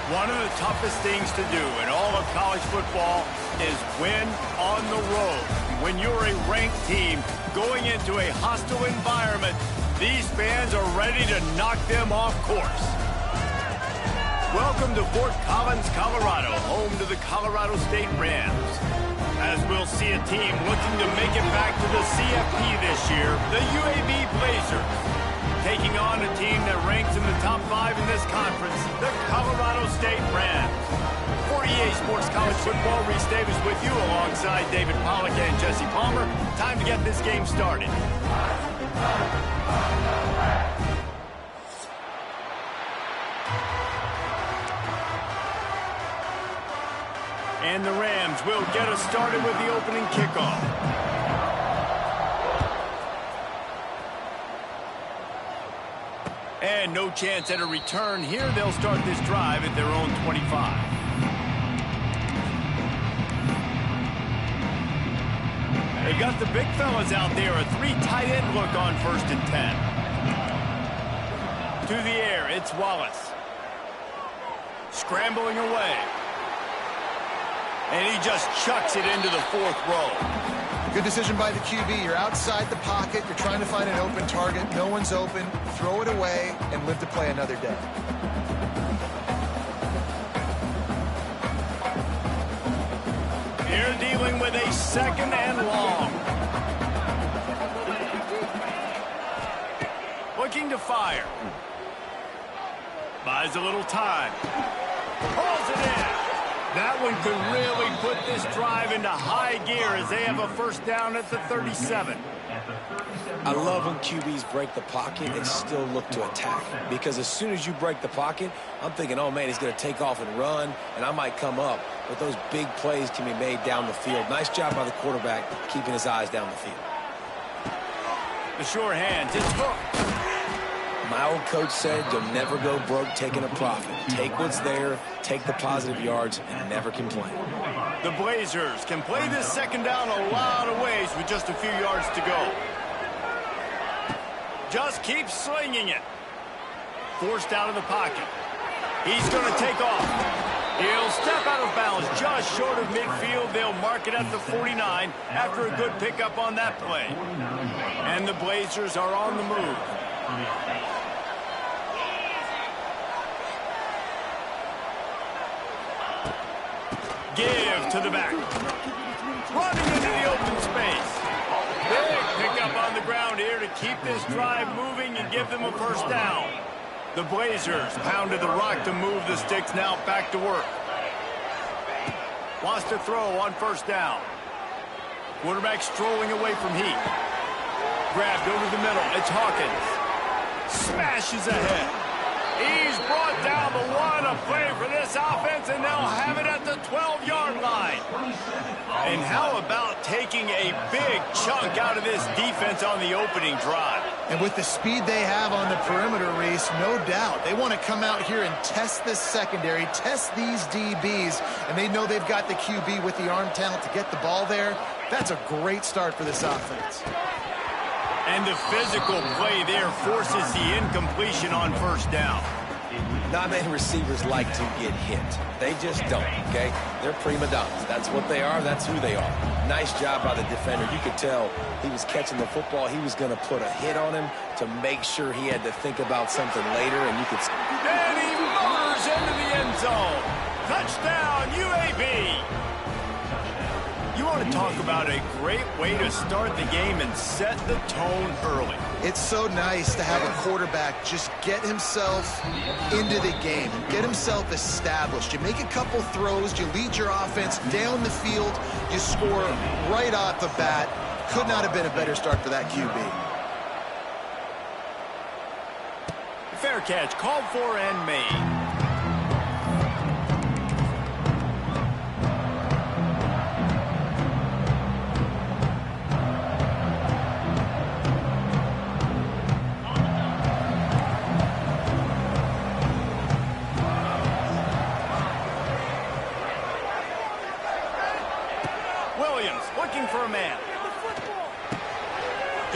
One of the toughest things to do in all of college football is win on the road. When you're a ranked team going into a hostile environment, these fans are ready to knock them off course. Welcome to Fort Collins, Colorado, home to the Colorado State Rams. As we'll see a team looking to make it back to the CFP this year, the UAB Blazers. Taking on a team that ranks in the top 5 in this conference, the Colorado State Rams. For EA Sports College Football, Reese Davis with you alongside David Pollack and Jesse Palmer. Time to get this game started. And the Rams will get us started with the opening kickoff. And no chance at a return here. They'll start this drive at their own 25. They've got the big fellas out there. A 3 tight end look on 1st and 10. To the air, it's Wallace. Scrambling away. And he just chucks it into the 4th row. Good decision by the QB. You're outside the pocket. You're trying to find an open target. No one's open. Throw it away and live to play another day. Here dealing with a 2nd and long. Looking to fire. Buys a little time. Pulls it in. That one could really put this drive into high gear as they have a 1st down at the 37. I love when QBs break the pocket and still look to attack. Because as soon as you break the pocket, I'm thinking, oh, man, he's going to take off and run, and I might come up. But those big plays can be made down the field. Nice job by the quarterback keeping his eyes down the field. The sure hands, it's hooked. My old coach said you'll never go broke taking a profit. Take what's there, take the positive yards, and never complain. The Blazers can play this 2nd down a lot of ways with just a few yards to go. Just keep slinging it. Forced out of the pocket. He's going to take off. He'll step out of bounds just short of midfield. They'll mark it at the 49 after a good pickup on that play. And the Blazers are on the move. Give to the back. Running into the open space. Big pickup on the ground here to keep this drive moving and give them a 1st down. The Blazers pounded the rock to move the sticks, now back to work. Wants to throw on 1st down. Quarterback strolling away from heat. Grabbed over the middle. It's Hawkins. Smashes ahead. He's brought down the 1, a play for this offense, and they'll have it at the 12-yard line. And how about taking a big chunk out of this defense on the opening drive? And with the speed they have on the perimeter, Reese, no doubt. They want to come out here and test this secondary, test these DBs, and they know they've got the QB with the arm talent to get the ball there. That's a great start for this offense. And the physical play there forces the incompletion on 1st down. Not many receivers like to get hit. They just don't, okay? They're prima donnas. That's what they are. That's who they are. Nice job by the defender. You could tell he was catching the football. He was going to put a hit on him to make sure he had to think about something later, and you could... And he motors into the end zone. Touchdown, UAB. You want to talk about a great way to start the game and set the tone early. It's so nice to have a quarterback just get himself into the game, get himself established. You make a couple throws, you lead your offense down the field, you score right off the bat. Could not have been a better start for that QB. Fair catch, called for and made.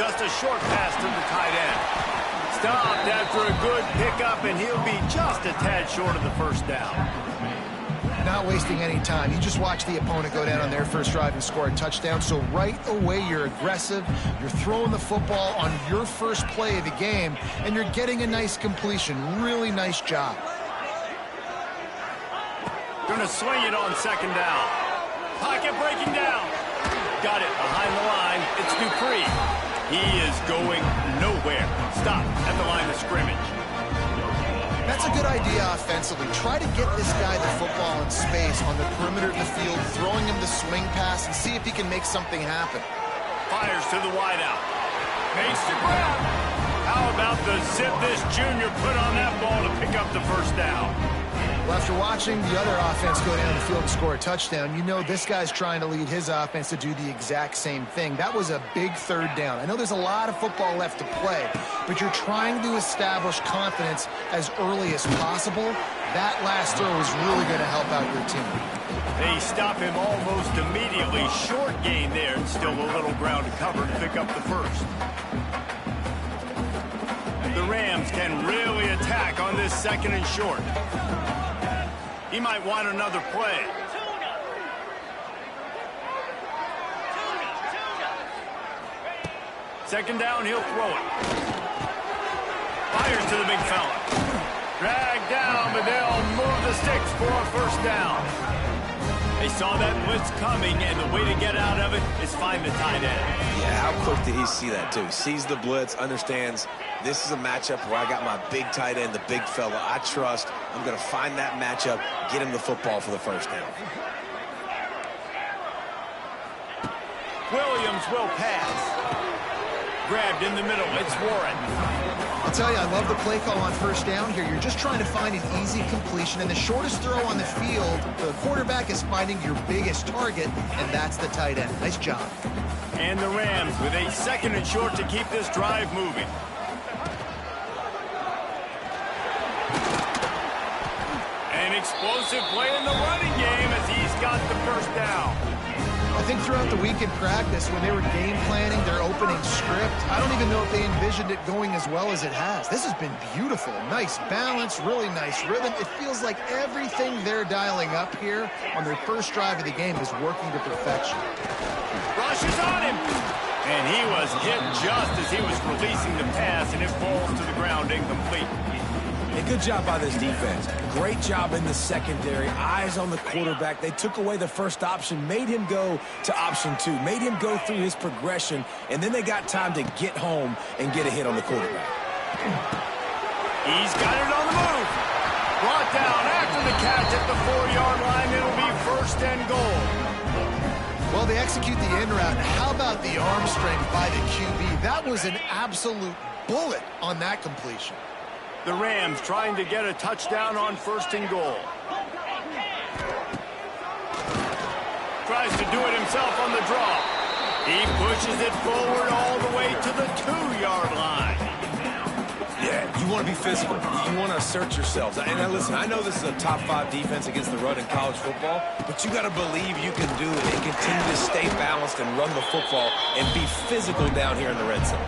Just a short pass to the tight end. Stopped after a good pickup, and he'll be just a tad short of the first down. Not wasting any time. You just watch the opponent go down on their first drive and score a touchdown. So right away, you're aggressive. You're throwing the football on your first play of the game, and you're getting a nice completion. Really nice job. Going to swing it on second down. Pocket breaking down. Got it behind the line. It's Dupree. He is going nowhere. Stop at the line of scrimmage. That's a good idea offensively. Try to get this guy the football in space on the perimeter of the field, throwing him the swing pass, and see if he can make something happen. Fires to the wideout. Makes the grab. How about the zip this junior put on that ball to pick up the first down? Well, after watching the other offense go down the field and score a touchdown, you know this guy's trying to lead his offense to do the exact same thing. That was a big third down. I know there's a lot of football left to play, but you're trying to establish confidence as early as possible. That last throw is really going to help out your team. They stop him almost immediately. Short gain there, and still a little ground to cover to pick up the first. The Rams can really attack on this second and short. He might want another play. Second down, he'll throw it. Fires to the big fella. Dragged down, but they'll move the sticks for a first down. They saw that blitz coming, and the way to get out of it is find the tight end. Yeah, how quick did he see that, too? Sees the blitz, understands this is a matchup where I got my big tight end, the big fella I trust. I'm going to find that matchup, get him the football for the first down. Williams will pass. Grabbed in the middle. It's Warren. I'll tell you, I love the play call on first down here. You're just trying to find an easy completion, and the shortest throw on the field, the quarterback is finding your biggest target, and that's the tight end. Nice job. And the Rams with a second and short to keep this drive moving. An explosive play in the running game as he's got the first down. I think throughout the week in practice, when they were game planning their opening script, I don't even know if they envisioned it going as well as it has. This has been beautiful. Nice balance, really nice rhythm. It feels like everything they're dialing up here on their first drive of the game is working to perfection. Rushes on him. And he was hit just as he was releasing the pass, and it falls to the ground incomplete. Hey, good job by this defense. Great job in the secondary. Eyes on the quarterback. They took away the first option, made him go to option 2, made him go through his progression, and then they got time to get home and get a hit on the quarterback. He's got it on the move. Brought down after the catch at the 4-yard line. It'll be first and goal. Well, they execute the in route. How about the arm strength by the QB? That was an absolute bullet on that completion. The Rams trying to get a touchdown on first and goal. Tries to do it himself on the draw. He pushes it forward all the way to the 2-yard line. Yeah, you want to be physical. You want to assert yourselves. And now listen, I know this is a top 5 defense against the run in college football, but you got to believe you can do it and continue to stay balanced and run the football and be physical down here in the red zone.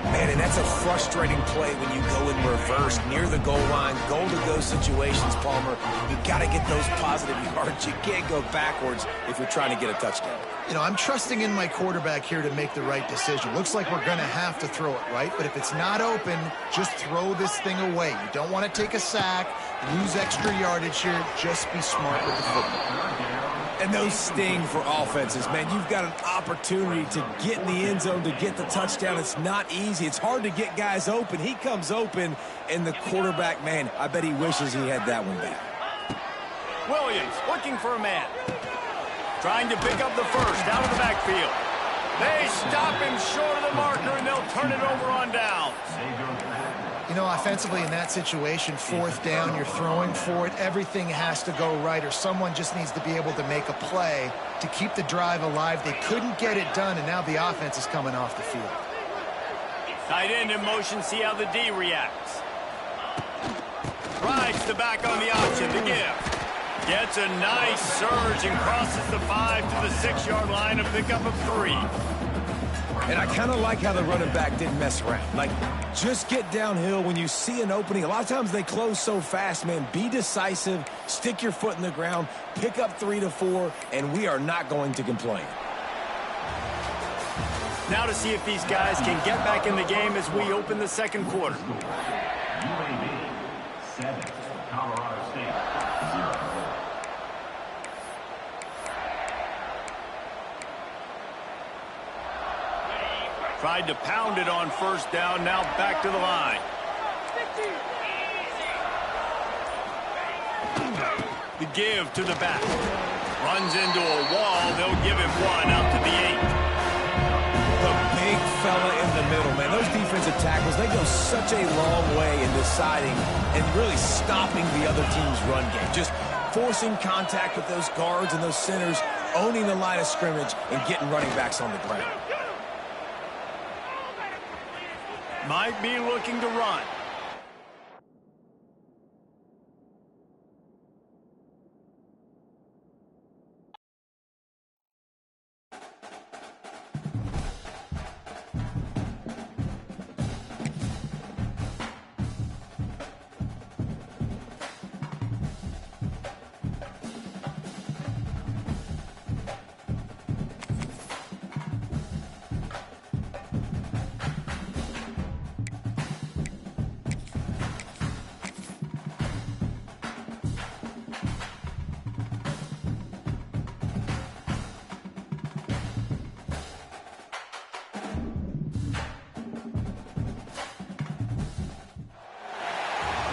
Man, and that's a frustrating play when you go in reverse near the goal line, goal-to-go situations, Palmer. You got to get those positive yards. You can't go backwards if you're trying to get a touchdown. You know, I'm trusting in my quarterback here to make the right decision. Looks like we're going to have to throw it, right? But if it's not open, just throw this thing away. You don't want to take a sack, lose extra yardage here. Just be smart with the football. And those sting for offenses, man. You've got an opportunity to get in the end zone, to get the touchdown. It's not easy. It's hard to get guys open. He comes open, and the quarterback, man, I bet he wishes he had that one back. Williams looking for a man. Trying to pick up the first out of the backfield. They stop him short of the marker, and they'll turn it over on downs. You know, offensively in that situation, fourth down, you're throwing for it. Everything has to go right, or someone just needs to be able to make a play to keep the drive alive. They couldn't get it done, and now the offense is coming off the field. Tight end in motion, see how the D reacts. Rides the back on the option, the give. Gets a nice surge and crosses the 5 to the 6-yard line, a pickup of 3. And I kind of like how the running back didn't mess around. Like, just get downhill when you see an opening. A lot of times they close so fast, man. Be decisive, stick your foot in the ground, pick up 3 to 4, and we are not going to complain. Now to see if these guys can get back in the game as we open the second quarter. UAB 7, Colorado State 0. Tried to pound it on first down, now back to the line. The give to the back. Runs into a wall, they'll give him one out to the 8. The big fella in the middle, man. Those defensive tackles, they go such a long way in deciding and really stopping the other team's run game. Just forcing contact with those guards and those centers, owning the line of scrimmage, and getting running backs on the ground. Might be looking to run.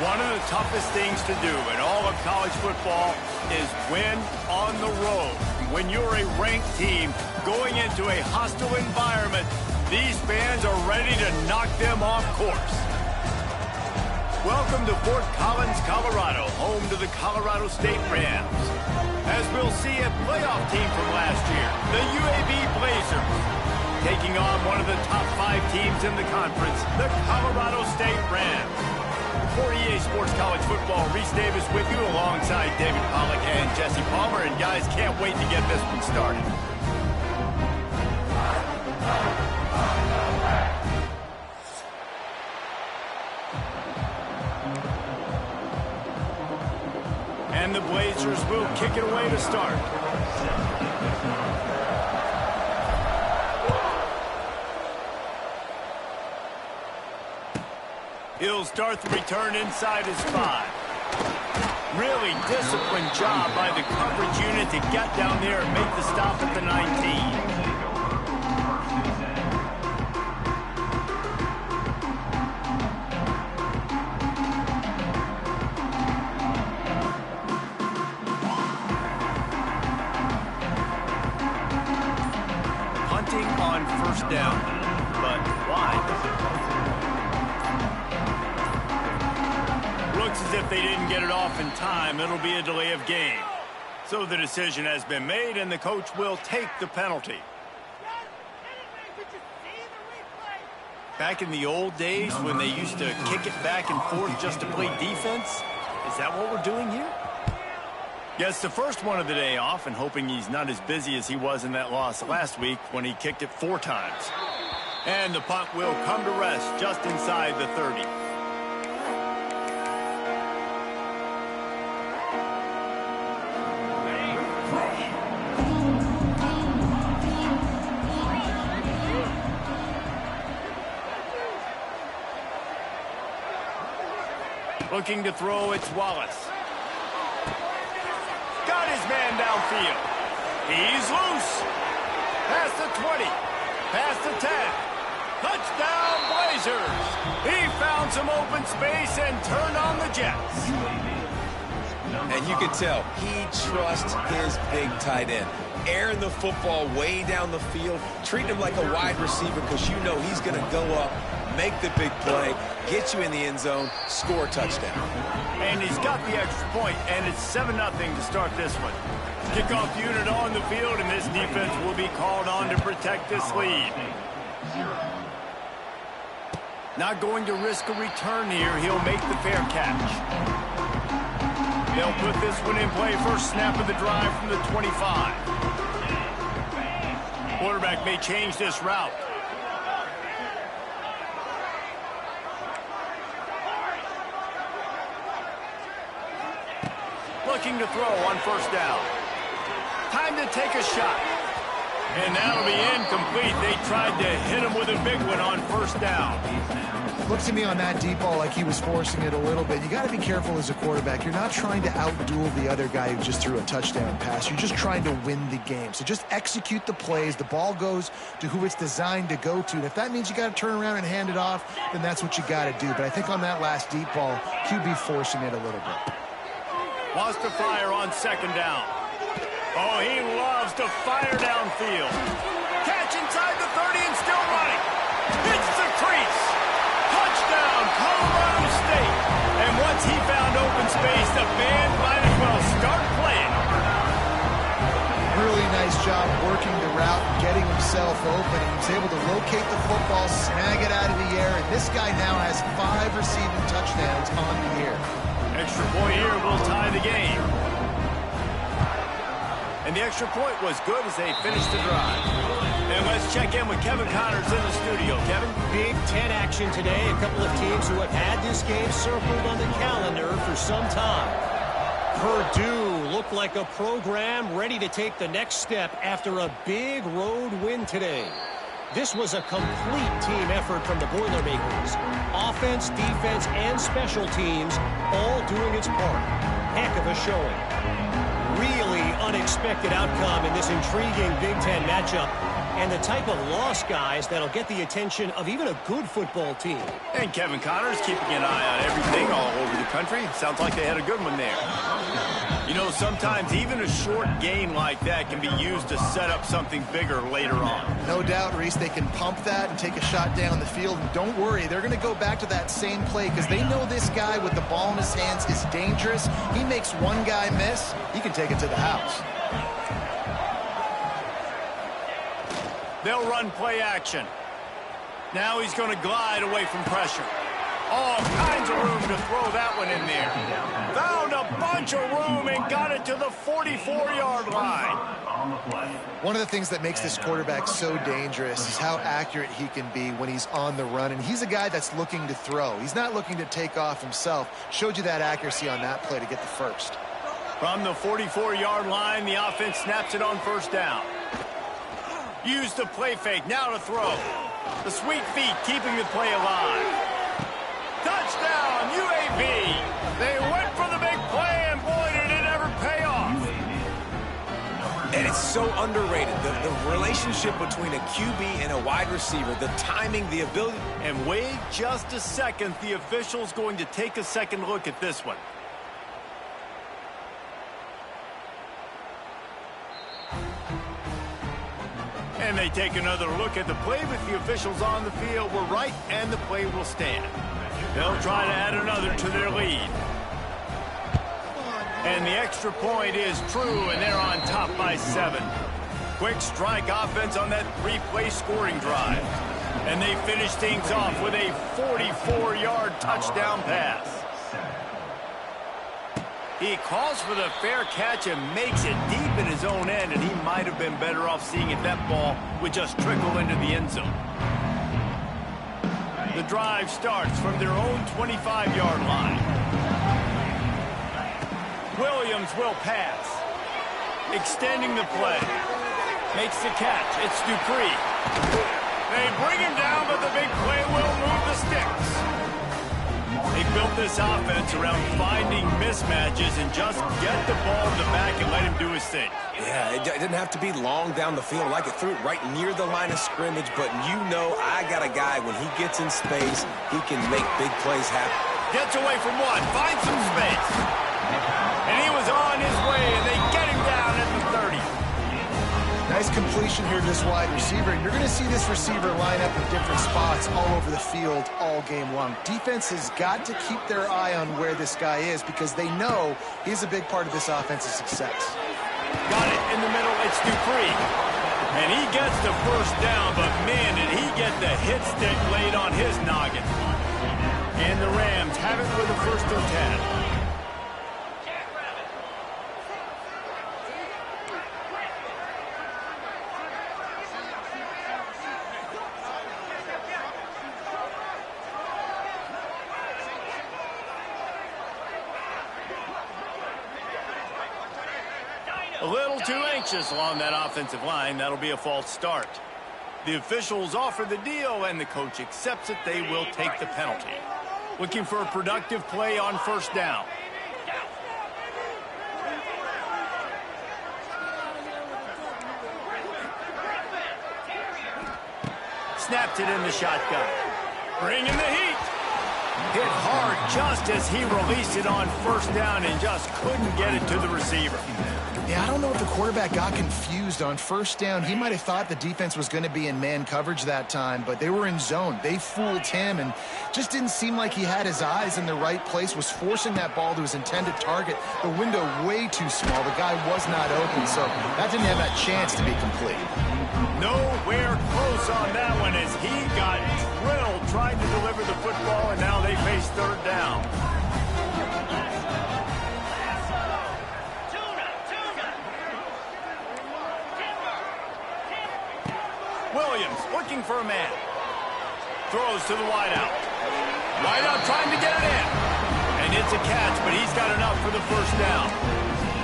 One of the toughest things to do in all of college football is win on the road. When you're a ranked team going into a hostile environment, these fans are ready to knock them off course. Welcome to Fort Collins, Colorado, home to the Colorado State Rams. As we'll see a playoff team from last year, the UAB Blazers, taking on one of the top 5 teams in the conference, the Colorado State Rams. For EA Sports College Football, Reese Davis with you alongside David Pollack and Jesse Palmer. And guys, can't wait to get this one started. And the Blazers will kick it away to start. He'll start the return inside his 5. Really disciplined job by the coverage unit to get down there and make the stop at the 19. Punting on first down, but why? Looks as if they didn't get it off in time. It'll be a delay of game. So the decision has been made, and the coach will take the penalty. Back in the old days when they used to kick it back and forth just to play defense, is that what we're doing here? Gets the first one of the day off, and hoping he's not as busy as he was in that loss last week when he kicked it 4 times. And the punt will come to rest just inside the 30. Looking to throw, it's Wallace. Got his man downfield. He's loose. Past the 20. Past the 10. Touchdown, Blazers. He found some open space and turned on the Jets. And you can tell he trusts his big tight end. Airing the football way down the field, treating him like a wide receiver because you know he's going to go up, make the big play, get you in the end zone, score a touchdown. And he's got the extra point, and it's 7-0 to start this one. Kickoff unit on the field, and this defense will be called on to protect this lead. Not going to risk a return here. He'll make the fair catch. They'll put this one in play. First snap of the drive from the 25. Quarterback may change this route. looking to throw on first down. Time to take a shot. And that'll be incomplete. They tried to hit him with a big one on first down. Looks to me on that deep ball like he was forcing it a little bit. You got to be careful as a quarterback. You're not trying to outduel the other guy who just threw a touchdown pass. You're just trying to win the game. So just execute the plays. The ball goes to who it's designed to go to. And if that means you got to turn around and hand it off, then that's what you got to do. But I think on that last deep ball, QB forcing it a little bit. Wants to fire on second down. Oh, he loves to fire downfield. Catch inside the 30 and still running. Hits the crease. Touchdown, Colorado State. And once he found open space, the band might as well start playing. Really nice job working the route and getting himself open. He was able to locate the football, snag it out of the air, and this guy now has 5 receiving touchdowns on the year. Extra point here will tie the game. And the extra point was good as they finished the drive. And let's check in with Kevin Connors in the studio. Kevin? Big Ten action today. A couple of teams who have had this game circled on the calendar for some time. Purdue looked like a program ready to take the next step after a big road win today. This was a complete team effort from the Boilermakers. Offense, defense, and special teams all doing its part. Heck of a showing. Really unexpected outcome in this intriguing Big Ten matchup. And the type of loss, guys, that'll get the attention of even a good football team. And Kevin Connors keeping an eye on everything all over the country. Sounds like they had a good one there. You know, sometimes even a short gain like that can be used to set up something bigger later on. No doubt, Reese, they can pump that and take a shot down the field. And don't worry, they're going to go back to that same play because they know this guy with the ball in his hands is dangerous. He makes one guy miss, he can take it to the house. They'll run play action. Now he's going to glide away from pressure. All kinds of room to throw that one in there. Found a bunch of room and got it to the 44-yard line. One of the things that makes this quarterback so dangerous is how accurate he can be when he's on the run. And he's a guy that's looking to throw. He's not looking to take off himself. Showed you that accuracy on that play to get the first. From the 44-yard line, the offense snaps it on first down. Use the play fake, now to throw. The sweet feet keeping the play alive. Touchdown, UAB. They went for the big play, and boy, did it ever pay off. And it's so underrated. The relationship between a QB and a wide receiver, the timing, the ability. And wait just a second. The official's going to take a second look at this one. And they take another look at the play, but the officials on the field were right, and the play will stand. They'll try to add another to their lead. And the extra point is true, and they're on top by 7. Quick strike offense on that 3-play scoring drive. And they finish things off with a 44-yard touchdown pass. He calls for the fair catch and makes it deep in his own end, and he might have been better off seeing if that ball would just trickle into the end zone. The drive starts from their own 25-yard line. Williams will pass. Extending the play. Makes the catch. It's Dupree. They bring him down, but the big play will move the sticks. They built this offense around finding mismatches and just get the ball in the back and let him do his thing. Yeah, it didn't have to be long down the field. Like it threw it right near the line of scrimmage, but you know I got a guy, when he gets in space, he can make big plays happen. Gets away from one, finds some space. And he was on his way, and they get him down at the 30. Nice completion here to this wide receiver. And you're going to see this receiver line up in different spots all over the field all game long. Defense has got to keep their eye on where this guy is because they know he's a big part of this offense's success. Got it in the middle. It's Dupree. And he gets the first down, but man, did he get the hit stick laid on his noggin. And the Rams have it with a 1st and 10. little too anxious along that offensive line. That'll be a false start. The officials offer the deal, and the coach accepts it. They will take the penalty. Looking for a productive play on first down. Snapped it in the shotgun. Bringing the heat. Hit hard just as he released it on first down and just couldn't get it to the receiver. Yeah, I don't know if the quarterback got confused on first down. He might have thought the defense was going to be in man coverage that time, but they were in zone. They fooled him and just didn't seem like he had his eyes in the right place, was forcing that ball to his intended target. The window way too small. The guy was not open, so that didn't have that chance to be complete. Nowhere close on that one as he got drilled trying to deliver the football, and now they face third down. Williams looking for a man. Throws to the wideout. Wideout trying to get it in. And it's a catch, but he's got enough for the first down.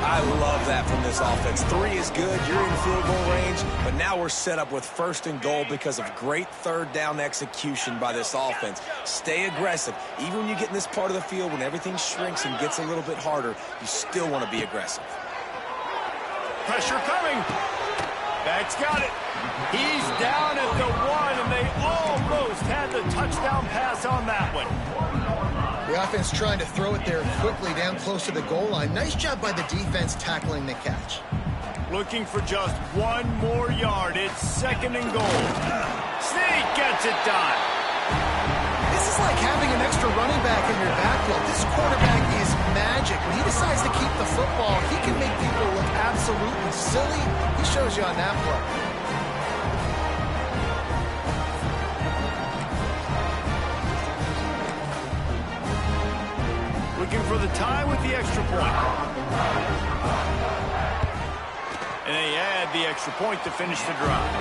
I love that from this offense. 3 is good. You're in field goal range, but now we're set up with first and goal because of great third down execution by this offense. Stay aggressive. Even when you get in this part of the field, when everything shrinks and gets a little bit harder, you still want to be aggressive. Pressure coming. That's got it. He's down at the 1, and they almost had the touchdown pass on that one. The offense trying to throw it there quickly down close to the goal line. Nice job by the defense tackling the catch. Looking for just 1 more yard. It's second and goal. Sneak gets it done. This is like having an extra running back in your backfield. This quarterback is magic. When he decides to keep the football, he can make people look absolutely silly. He shows you on that play. Looking for the tie with the extra point. And they add the extra point to finish the drive.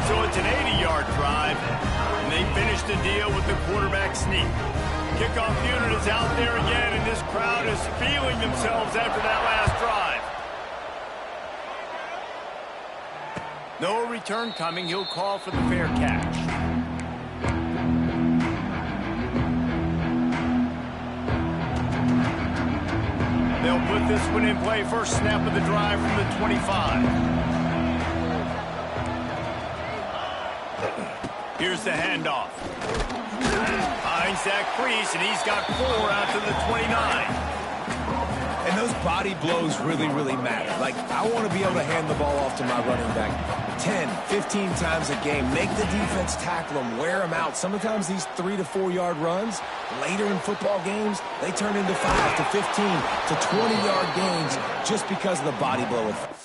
So it's an 80-yard drive, and they finish the deal with the quarterback sneak. Kickoff unit is out there again, and this crowd is feeling themselves after that last drive. No return coming. He'll call for the fair catch. They'll put this one in play. First snap of the drive from the 25. Here's the handoff. Finds that crease, and he's got 4 out to the 29. And those body blows really, really matter. Like, I want to be able to hand the ball off to my running back 10, 15 times a game. Make the defense tackle them, wear them out. Sometimes these 3 to 4 yard runs, later in football games, they turn into 5 to 15 to 20-yard gains just because of the body blow effect.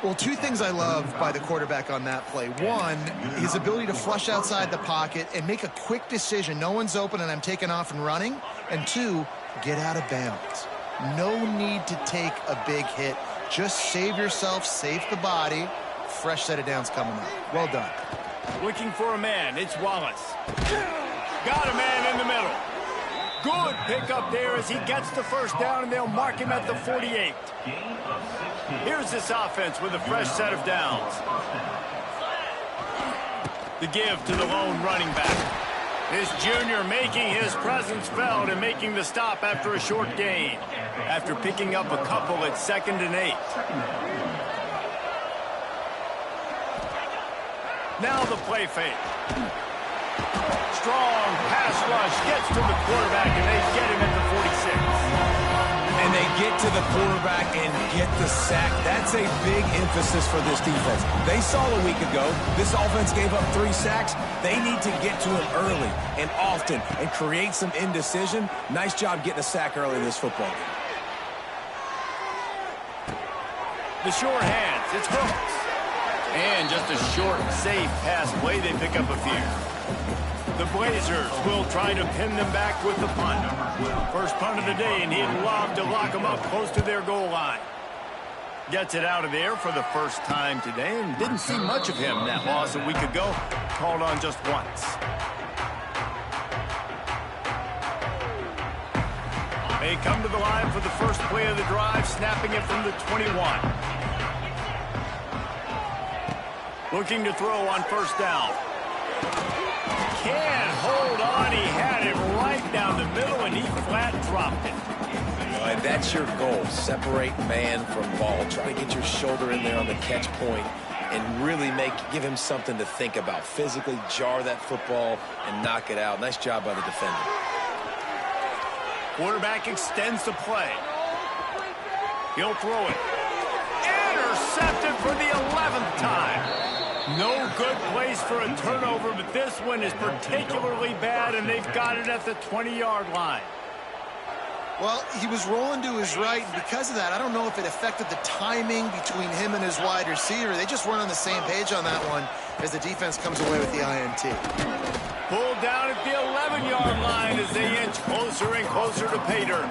Well, 2 things I love by the quarterback on that play. 1, his ability to flush outside the pocket and make a quick decision. No one's open and I'm taking off and running. And 2, get out of bounds. No need to take a big hit. Just save yourself, save the body. Fresh set of downs coming up. Well done. Looking for a man. It's Wallace. Got a man in the middle. Good pickup there as he gets the first down, and they'll mark him at the 48. Here's this offense with a fresh set of downs. The give to the lone running back. This junior making his presence felt and making the stop after a short gain. After picking up a couple at 2nd and 8. Now the play fake. Strong pass rush gets to the quarterback, and they get him at the 46. And they get to the quarterback and get the sack. That's a big emphasis for this defense. They saw a week ago this offense gave up 3 sacks. They need to get to him early and often and create some indecision. Nice job getting a sack early in this football game. The short hands, it's Brooks. And just a short, safe pass play, they pick up a few. The Blazers will try to pin them back with the punt. First punt of the day, and he'd love to lock them up close to their goal line. Gets it out of there for the first time today, and didn't see much of him that loss a week ago. Called on just once. They come to the line for the first play of the drive, snapping it from the 21. Looking to throw on first down. Can't hold on. He had it right down the middle, and he flat dropped it. And that's your goal. Separate man from ball. Try to get your shoulder in there on the catch point and really give him something to think about. Physically jar that football and knock it out. Nice job by the defender. Quarterback extends the play. He'll throw it. Intercepted for the 11th time. No good place for a turnover, but this one is particularly bad, and they've got it at the 20-yard line. Well, he was rolling to his right, and because of that, I don't know if it affected the timing between him and his wide receiver. They just weren't on the same page on that one as the defense comes away with the INT. Pulled down at the 11-yard line as they inch closer and closer to pay dirt.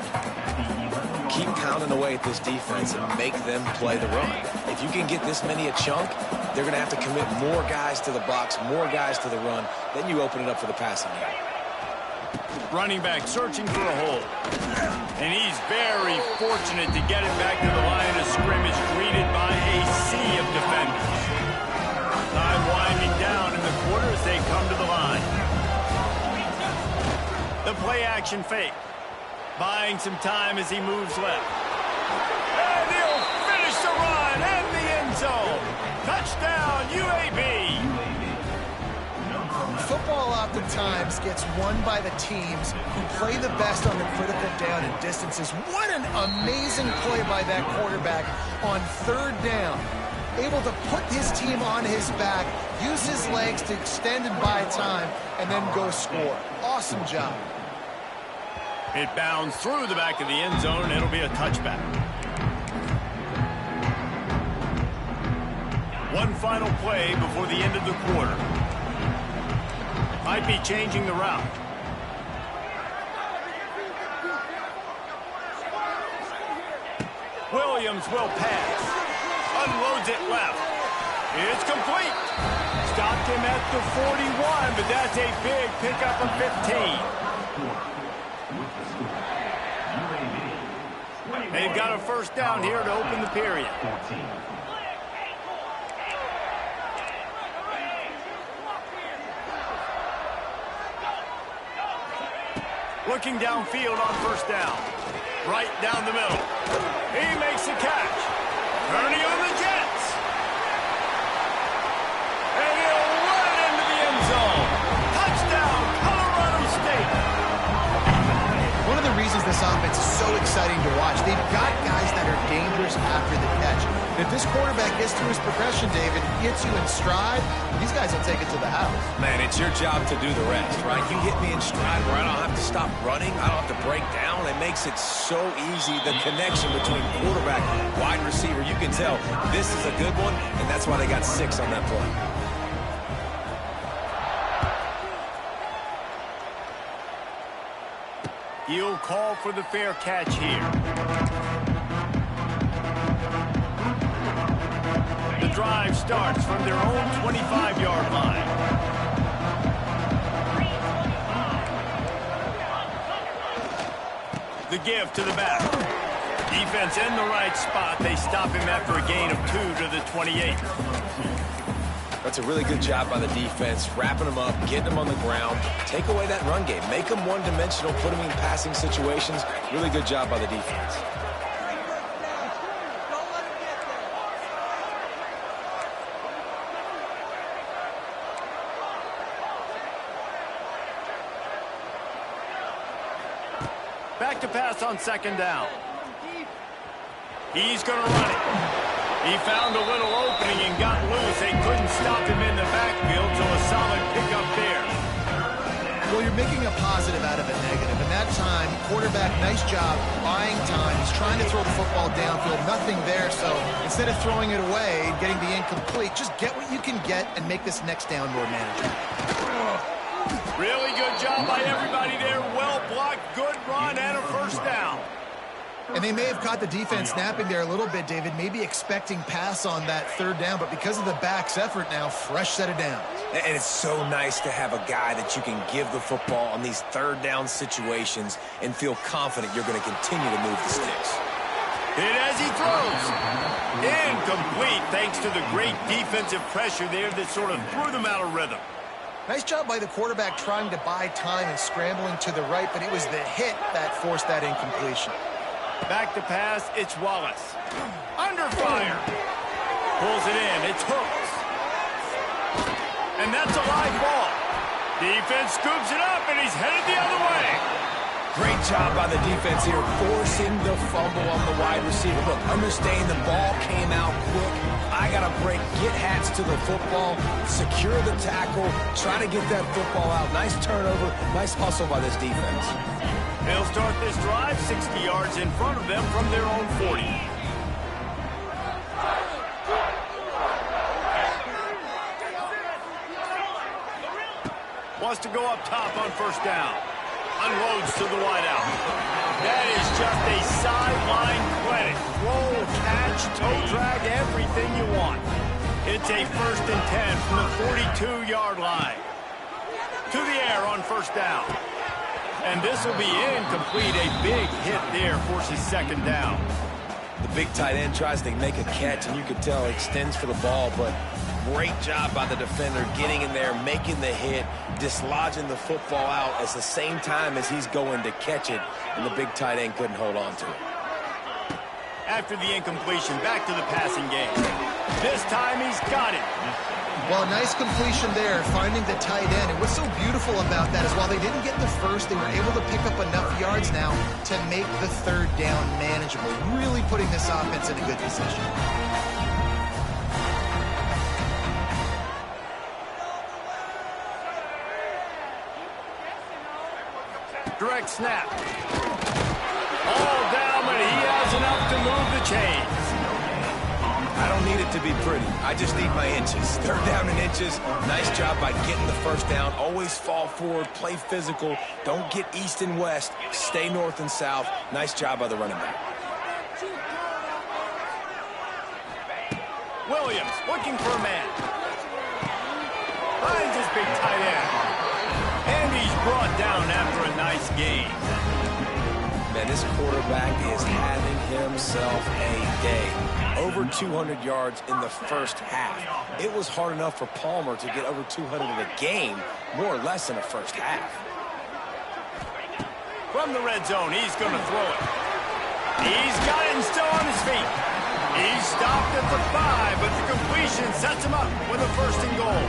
Keep pounding away at this defense and make them play the run. If you can get this many a chunk, they're going to have to commit more guys to the box, more guys to the run. Then you open it up for the passing game. Running back searching for a hole. And he's very fortunate to get it back to the line of scrimmage, greeted by a sea of defenders. Time winding down in the quarter as they come to the line. The play action fake. Buying some time as he moves left. And he'll finish the run and the end zone. Touchdown, UAB. Football oftentimes gets won by the teams who play the best on the critical down and distances. What an amazing play by that quarterback on third down. Able to put his team on his back, use his legs to extend and buy time, and then go score. Awesome job. It bounds through the back of the end zone, and it'll be a touchback. One final play before the end of the quarter. Might be changing the route. Williams will pass. Unloads it left. It's complete. Stopped him at the 41, but that's a big pickup of 15. They've got a first down here to open the period. Looking downfield on first down. Right down the middle. He makes the catch. Turning on the Jets. And he'll run it into the end zone. Touchdown, Colorado State. One of the reasons this offense is so exciting to watch, they've got guys that are dangerous after the catch. And if this quarterback gets through his progression, David, gets you in stride, these guys will take it to the house. Man, it's your job to do the rest, right? You hit me in stride where I don't have to stop running. I don't have to break down. It makes it so easy, the connection between quarterback, wide receiver. You can tell this is a good one, and that's why they got 6 on that play. He'll call for the fair catch here. The drive starts from their own 25-yard line. The give to the back. Defense in the right spot. They stop him after a gain of 2 to the 28. That's a really good job by the defense, wrapping them up, getting them on the ground. Take away that run game. Make them one-dimensional, put them in passing situations. Really good job by the defense. Back to pass on second down. He's going to run it. He found a little opening and got loose. They couldn't stop him in the backfield, so a solid pickup there. Well, you're making a positive out of a negative. And that time, quarterback, nice job buying time. He's trying to throw the football downfield. Nothing there, so instead of throwing it away and getting the incomplete, just get what you can get and make this next down more manageable. Really good job by everybody there. Well blocked, good run, and a first down. And they may have caught the defense snapping there a little bit, David, maybe expecting pass on that third down, but because of the back's effort now, fresh set of downs. And it's so nice to have a guy that you can give the football on these third down situations and feel confident you're going to continue to move the sticks. Hit as he throws. Incomplete thanks to the great defensive pressure there that sort of threw them out of rhythm. Nice job by the quarterback trying to buy time and scrambling to the right, but it was the hit that forced that incompletion. Back to pass, it's Wallace. Under fire. Pulls it in, it's Hooks. And that's a live ball. Defense scoops it up, and he's headed the other way. Great job by the defense here, forcing the fumble on the wide receiver. Look, understand the ball came out quick. I got to break, get hats to the football, secure the tackle, try to get that football out. Nice turnover, nice hustle by this defense. They'll start this drive 60 yards in front of them from their own 40. Wants to go up top on first down. Unloads to the wideout. That is just a sideline clinic. Roll, catch, toe drag, everything you want. It's a 1st and 10 from the 42-yard line. To the air on first down. And this will be incomplete. A big hit there forces second down. The big tight end tries to make a catch, and you can tell he extends for the ball, but great job by the defender getting in there, making the hit, dislodging the football out at the same time as he's going to catch it, and the big tight end couldn't hold on to it. After the incompletion, back to the passing game. This time he's got it. Well, nice completion there, finding the tight end. And what's so beautiful about that is while they didn't get the first, they were able to pick up enough yards now to make the third down manageable, really putting this offense in a good position. Direct snap. All down, but he has enough to move the chains. I don't need it to be pretty. I just need my inches. Third down in inches. Nice job by getting the first down. Always fall forward, play physical. Don't get east and west. Stay north and south. Nice job by the running back. Williams looking for a man. Finds his big tight end. And he's brought down after a nice game. Man, this quarterback is having himself a day. Over 200 yards in the first half. It was hard enough for Palmer to get over 200 in a game, more or less in the first half. From the red zone, he's going to throw it. He's got it and still on his feet. He's stopped at the 5, but the completion sets him up with a 1st and goal.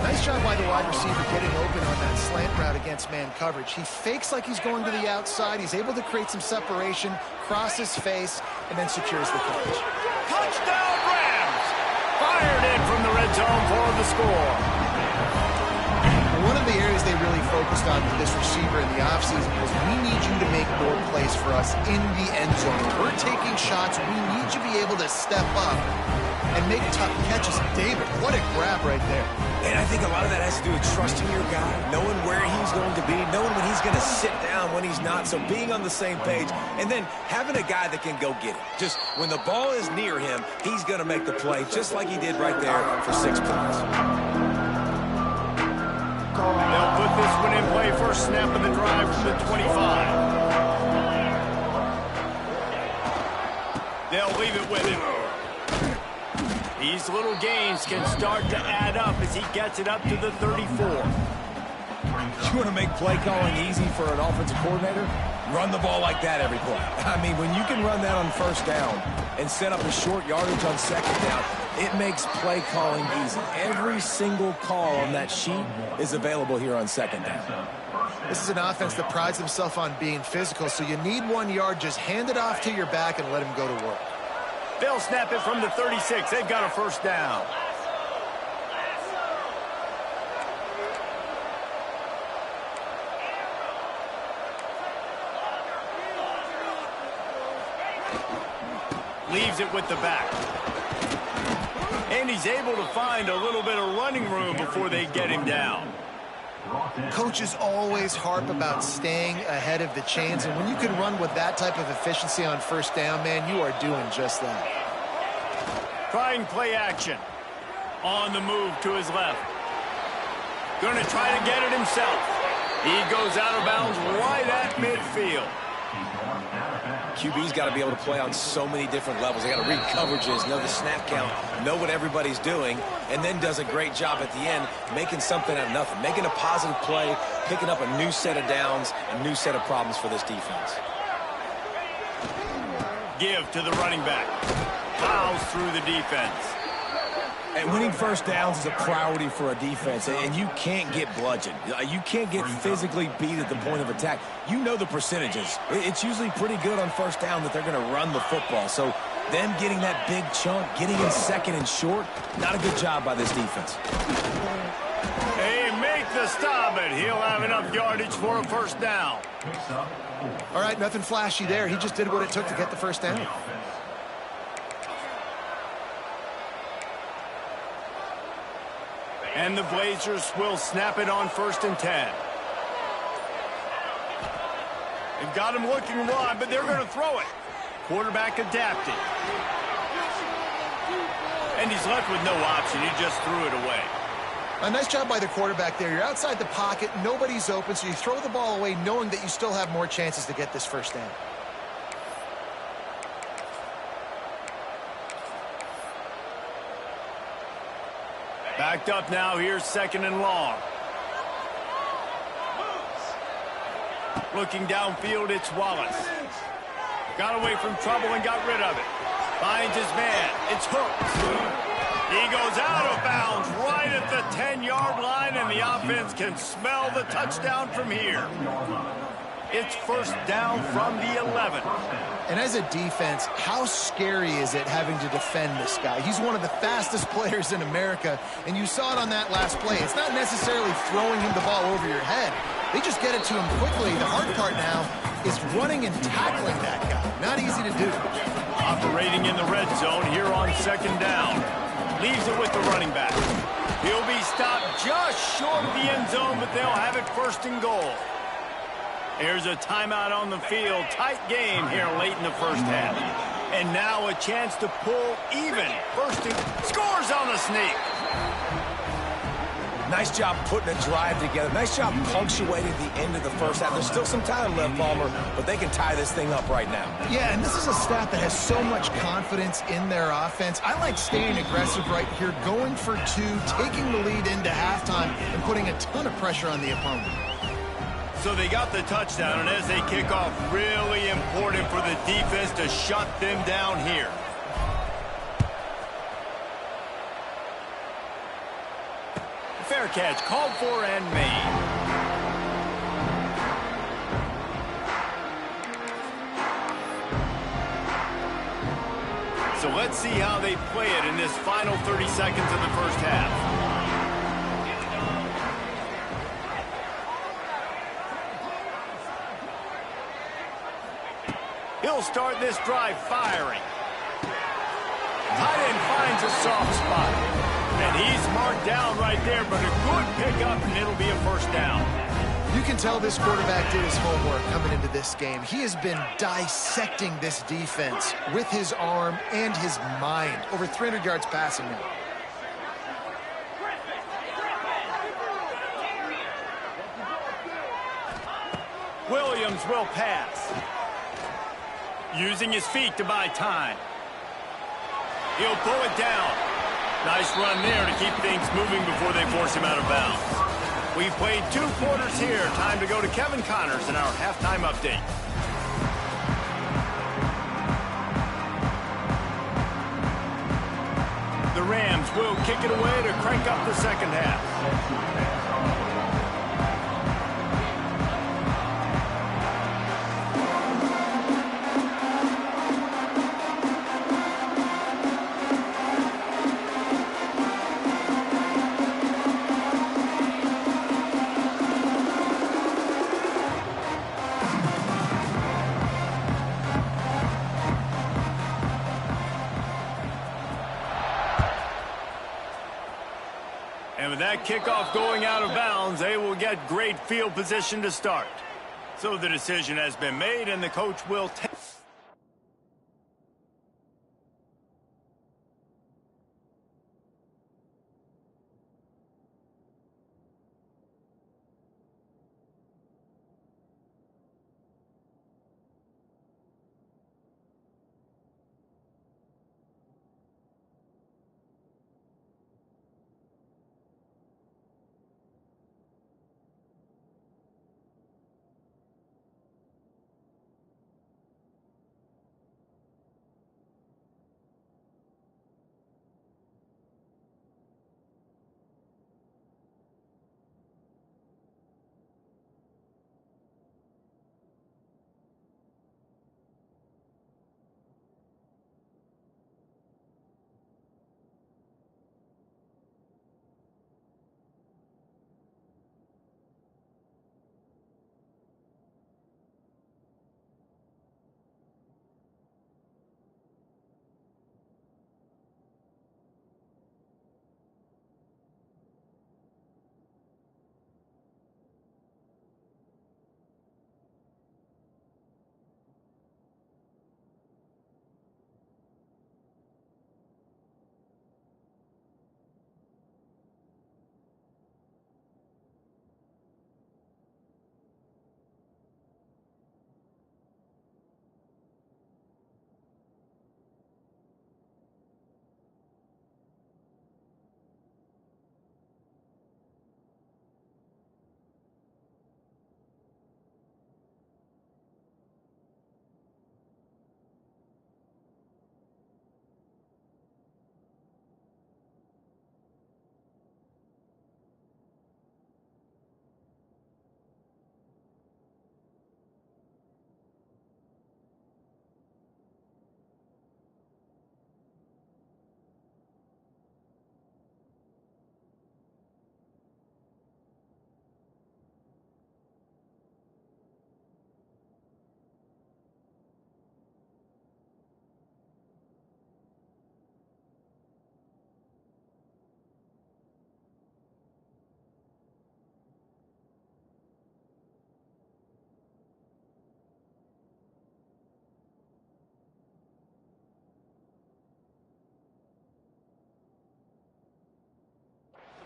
Nice job by the wide receiver getting open on that slant route against man coverage. He fakes like he's going to the outside. He's able to create some separation, cross his face, and then secures the catch. Touchdown Rams! Fired in from the red zone for the score. One of the areas they really focused on with this receiver in the offseason was we need you to make more plays for us in the end zone. We're taking shots. We need you to be able to step up and make tough catches. David, what a grab right there. And I think a lot of that has to do with trusting your guy, knowing where he's going to be, knowing when he's going to sit down, when he's not, so being on the same page, and then having a guy that can go get it. Just when the ball is near him, he's going to make the play, just like he did right there for 6 points. They'll put this one in play, first snap of the drive from the 25. They'll leave it with him. These little gains can start to add up as he gets it up to the 34. You want to make play calling easy for an offensive coordinator? Run the ball like that every play. I mean, when you can run that on first down and set up a short yardage on second down, it makes play calling easy. Every single call on that sheet is available here on second down. This is an offense that prides themselves on being physical, so you need 1 yard. Just hand it off to your back and let him go to work. They'll snap it from the 36. They've got a first down. Leaves it with the back. And he's able to find a little bit of running room before they get him down. Coaches always harp about staying ahead of the chains, and when you can run with that type of efficiency on first down, man, you are doing just that. Trying play action. On the move to his left. Going to try to get it himself. He goes out of bounds right at midfield. QB's got to be able to play on so many different levels. They got to read coverages, know the snap count, know what everybody's doing, and then does a great job at the end making something out of nothing, making a positive play, picking up a new set of downs, a new set of problems for this defense. Give to the running back. Plows through the defense. And winning first downs is a priority for a defense, and you can't get bludgeoned. You can't get physically beat at the point of attack. You know the percentages. It's usually pretty good on first down that they're going to run the football. So them getting that big chunk, getting in second and short, not a good job by this defense. Hey, make the stop, and he'll have enough yardage for a first down. All right, nothing flashy there. He just did what it took to get the first down. And the Blazers will snap it on 1st and 10. They've got him looking wide, but they're going to throw it. Quarterback adapting. And he's left with no option. He just threw it away. A nice job by the quarterback there. You're outside the pocket, nobody's open, so you throw the ball away knowing that you still have more chances to get this first down. Backed up now. Here's 2nd and long. Looking downfield, it's Wallace. Got away from trouble and got rid of it. Finds his man. It's Hooks. He goes out of bounds right at the 10-yard line, and the offense can smell the touchdown from here. It's first down from the 11. And as a defense, how scary is it having to defend this guy? He's one of the fastest players in America, and you saw it on that last play. It's not necessarily throwing him the ball over your head. They just get it to him quickly. The hard part now is running and tackling that guy. Not easy to do. Operating in the red zone here on 2nd down. Leaves it with the running back. He'll be stopped just short of the end zone, but they'll have it 1st and goal. There's a timeout on the field. Tight game here late in the first half. And now a chance to pull even. First and scores on the sneak. Nice job putting a drive together. Nice job punctuating the end of the first half. There's still some time left, Palmer, but they can tie this thing up right now. Yeah, and this is a staff that has so much confidence in their offense. I like staying aggressive right here, going for 2, taking the lead into halftime, and putting a ton of pressure on the opponent. So they got the touchdown, and as they kick off, really important for the defense to shut them down here. Fair catch, called for and made. So let's see how they play it in this final 30 seconds of the first half. He'll start this drive firing. Tight end finds a soft spot. And he's marked down right there, but a good pickup, and it'll be a first down. You can tell this quarterback did his homework coming into this game. He has been dissecting this defense with his arm and his mind. Over 300 yards passing now. Williams will pass. Using his feet to buy time. He'll pull it down. Nice run there to keep things moving before they force him out of bounds. We've played 2 quarters here. Time to go to Kevin Connors in our halftime update. The Rams will kick it away to crank up the second half. that kickoff going out of bounds, they will get great field position to start. So the decision has been made, and the coach will take.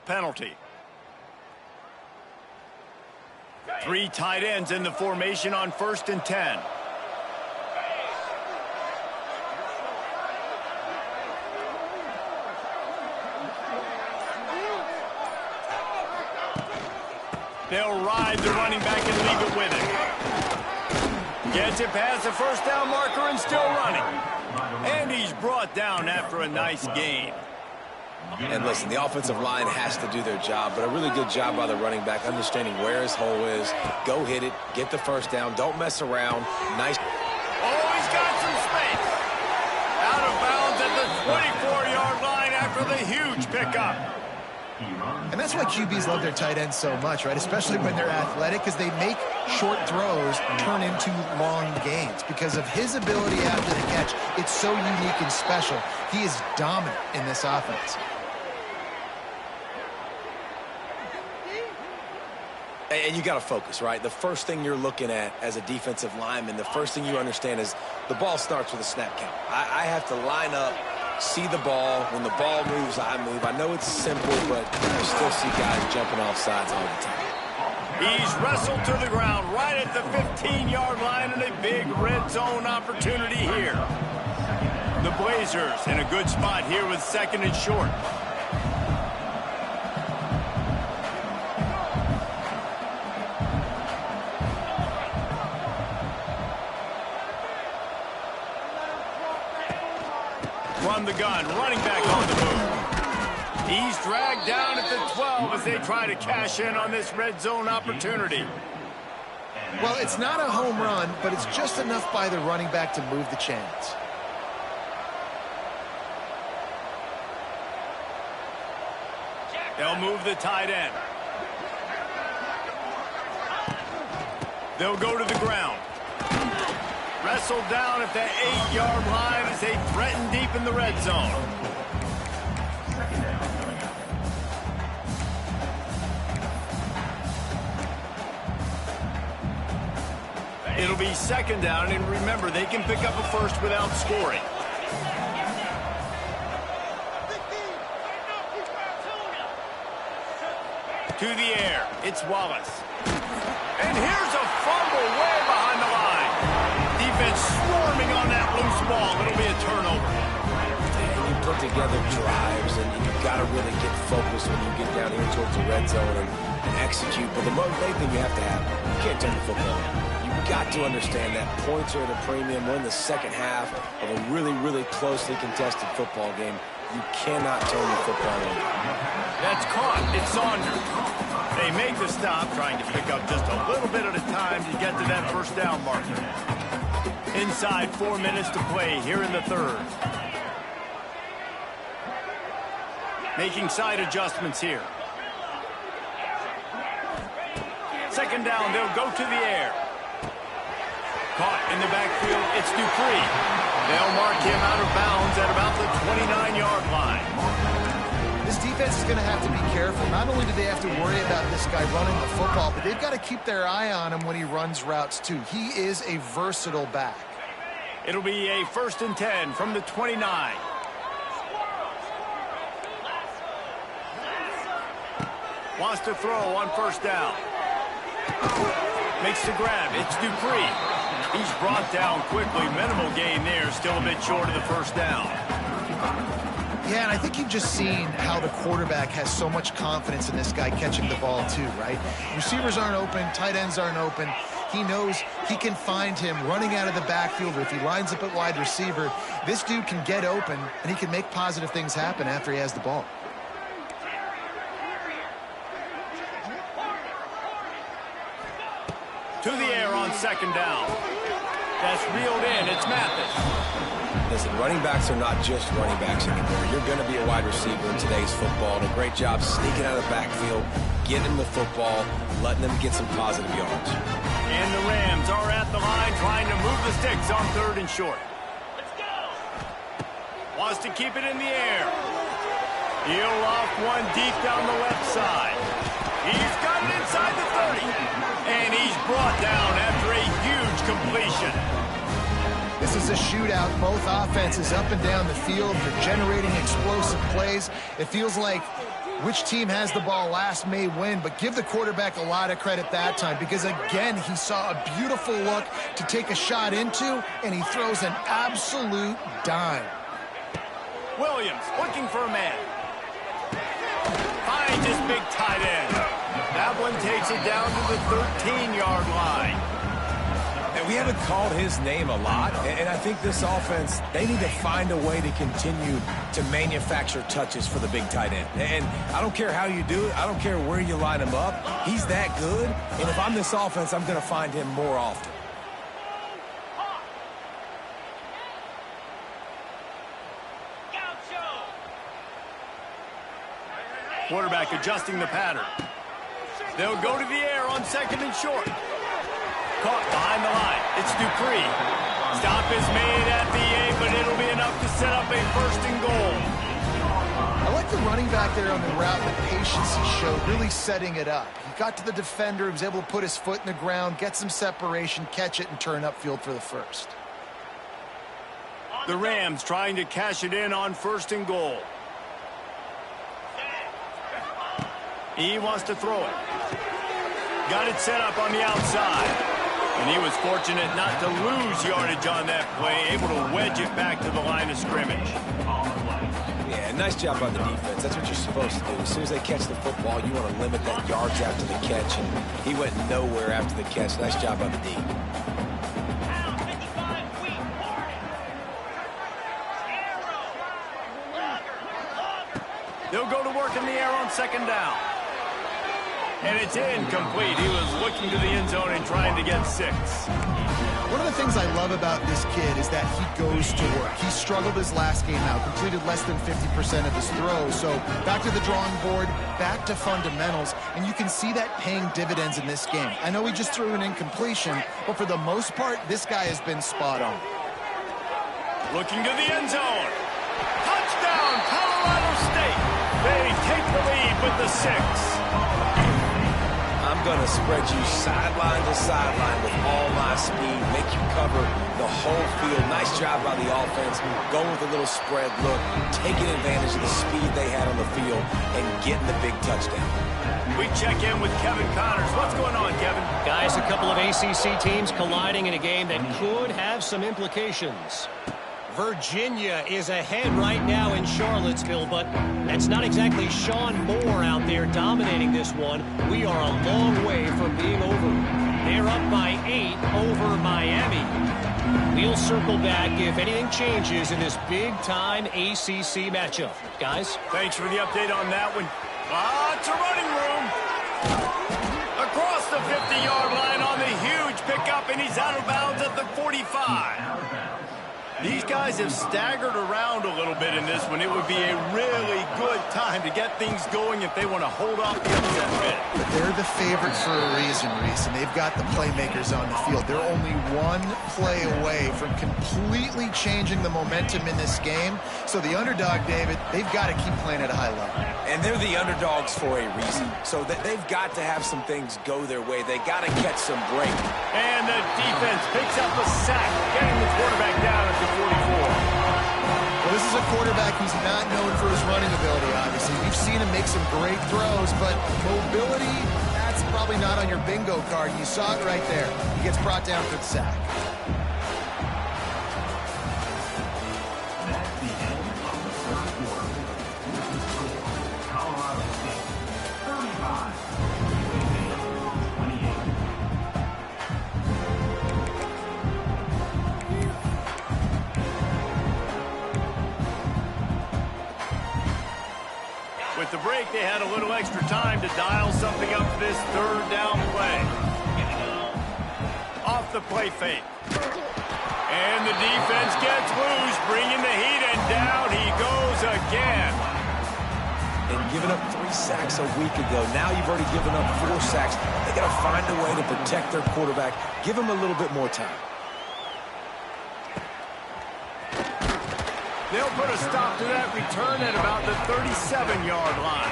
Penalty. 3 tight ends in the formation on 1st and 10. They'll ride the running back and leave it with him. Gets it past the first down marker and still running. And he's brought down after a nice gain. And listen, the offensive line has to do their job, but a really good job by the running back, understanding where his hole is. Go hit it, get the first down, don't mess around. Nice. Oh, he's got some space. Out of bounds at the 24-yard line after the huge pickup. And that's why QBs love their tight ends so much, right? Especially when they're athletic, because they make short throws turn into long gains. Because of his ability after the catch, it's so unique and special. He is dominant in this offense. And you got to focus, right? The first thing you're looking at as a defensive lineman, the first thing you understand is the ball starts with a snap count. I have to line up, see the ball. When the ball moves, I move. I know it's simple, but I still see guys jumping off sides all the time. He's wrestled to the ground right at the 15-yard line, and a big red zone opportunity here. The Blazers in a good spot here with 2nd and short. From the gun, running back on the move. He's dragged down at the 12 as they try to cash in on this red zone opportunity. Well, it's not a home run, but it's just enough by the running back to move the chains. They'll move the tight end. They'll go to the ground. Wrestled down at the 8-yard line as they threaten deep in the red zone. It'll be second down, and remember, they can pick up a first without scoring. To the air, it's Wallace. And here's a fumble way behind the line. Defense swarming on that loose ball. It'll be a turnover. And you put together drives, and you've got to really get focused when you get down here towards the red zone and execute. But the main thing you have to have, you can't turn the football over. You've got to understand that points are at a premium. We're in the second half of a really, really closely contested football game. You cannot turn the football over. That's caught. It's Saunders. They make the stop, trying to pick up just a little bit at a time to get to that first down marker. Inside 4 minutes to play here in the third. Making side adjustments here. Second down, they'll go to the air. Caught in the backfield, it's Dupree. They'll mark him out of bounds at about the 29-yard line. This defense is going to have to be careful. Not only do they have to worry about this guy running the football, but they've got to keep their eye on him when he runs routes too. He is a versatile back. It'll be a 1st and 10 from the 29. Wants to throw on first down. Makes the grab. It's Dupree. He's brought down quickly. Minimal gain there. Still a bit short of the first down. Yeah, and I think you've just seen how the quarterback has so much confidence in this guy catching the ball too, right? Receivers aren't open. Tight ends aren't open. He knows he can find him running out of the backfield, or if he lines up at wide receiver, this dude can get open, and he can make positive things happen after he has the ball. To the air on second down. That's reeled in. It's Mathis. Listen, running backs are not just running backs anymore. You're going to be a wide receiver in today's football. And a great job sneaking out of the backfield, getting them the football, letting them get some positive yards. And the Rams are at the line trying to move the sticks on 3rd and short. Wants to keep it in the air. He'll off one deep down the left side. He's got it inside the 30. And he's brought down after a huge completion. This is a shootout. Both offenses up and down the field. They're generating explosive plays. It feels like which team has the ball last may win, but give the quarterback a lot of credit that time, because, again, he saw a beautiful look to take a shot into, and he throws an absolute dime. Williams looking for a man. Finds his big tight end. That one takes it down to the 13-yard line. And we haven't called his name a lot, and I think this offense, they need to find a way to continue to manufacture touches for the big tight end. And I don't care how you do it. I don't care where you line him up. He's that good, and if I'm this offense, I'm going to find him more often. Quarterback adjusting the pattern. They'll go to the air on second and short. Caught behind the line. It's Dupree. Stop is made at the 8, but it'll be enough to set up a 1st and goal. I like the running back there on the route, the patience he showed, really setting it up. He got to the defender, he was able to put his foot in the ground, get some separation, catch it, and turn upfield for the 1st. The Rams trying to cash it in on 1st and goal. He wants to throw it. Got it set up on the outside. And he was fortunate not to lose yardage on that play, able to wedge it back to the line of scrimmage. Yeah, nice job by the defense. That's what you're supposed to do. As soon as they catch the football, you want to limit that yards after the catch. And he went nowhere after the catch. Nice job by the D. They'll go to work in the air on second down. And it's incomplete. He was looking to the end zone and trying to get 6. One of the things I love about this kid is that he goes to work. He struggled his last game out, completed less than 50% of his throws. So back to the drawing board, back to fundamentals, and you can see that paying dividends in this game. I know he just threw an incompletion, but for the most part, this guy has been spot on. Looking to the end zone. Touchdown, Colorado State. They take the lead with the 6. I'm going to spread you sideline to sideline with all my speed, make you cover the whole field. Nice job by the offense, going with a little spread look, taking advantage of the speed they had on the field, and getting the big touchdown. We check in with Kevin Connors. What's going on, Kevin? Guys, a couple of ACC teams colliding in a game that could have some implications. Virginia is ahead right now in Charlottesville, but that's not exactly Sean Moore out there dominating this one. We are a long way from being over. They're up by 8 over Miami. We'll circle back if anything changes in this big-time ACC matchup. Guys? Thanks for the update on that one. It's a running room. Across the 50-yard line on the huge pickup, and he's out of bounds at the 45. These guys have staggered around a little bit in this one. It would be a really good time to get things going if they want to hold off the upset bit. But they're the favorite for a reason, Reese, and they've got the playmakers on the field. They're only one play away from completely changing the momentum in this game. So the underdog, David, they've got to keep playing at a high level. And they're the underdogs for a reason. So they've got to have some things go their way. They got to catch some break. And the defense picks up a sack, getting the quarterback down at the 44. Well, this is a quarterback who's not known for his running ability, obviously. We've seen him make some great throws, but mobility, that's probably not on your bingo card. You saw it right there. He gets brought down for the sack. That's the end of the third quarter. This is the score. Colorado State 35. 28. With the break, they had a little extra time to dial something up for this third down play. Off the play fake. And the defense gets loose, bringing the heat, and down he goes again. And giving up 3 sacks a week ago. Now you've already given up 4 sacks. They got to find a way to protect their quarterback. Give him a little bit more time. They'll put a stop to that return at about the 37-yard line.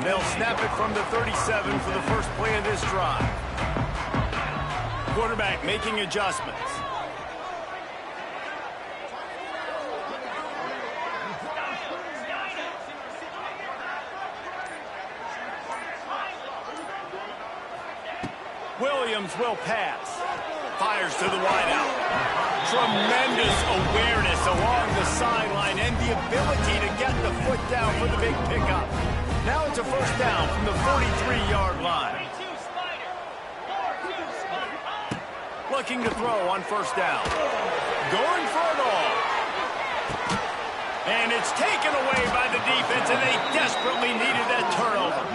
They'll snap it from the 37 for the first play of this drive. Quarterback making adjustments. Williams will pass. Fires to the wideout. Tremendous awareness along the sideline and the ability to get the foot down for the big pickup. Now it's a first down from the 43-yard line. Looking to throw on first down. Going for it all. And it's taken away by the defense, and they desperately needed that turnover.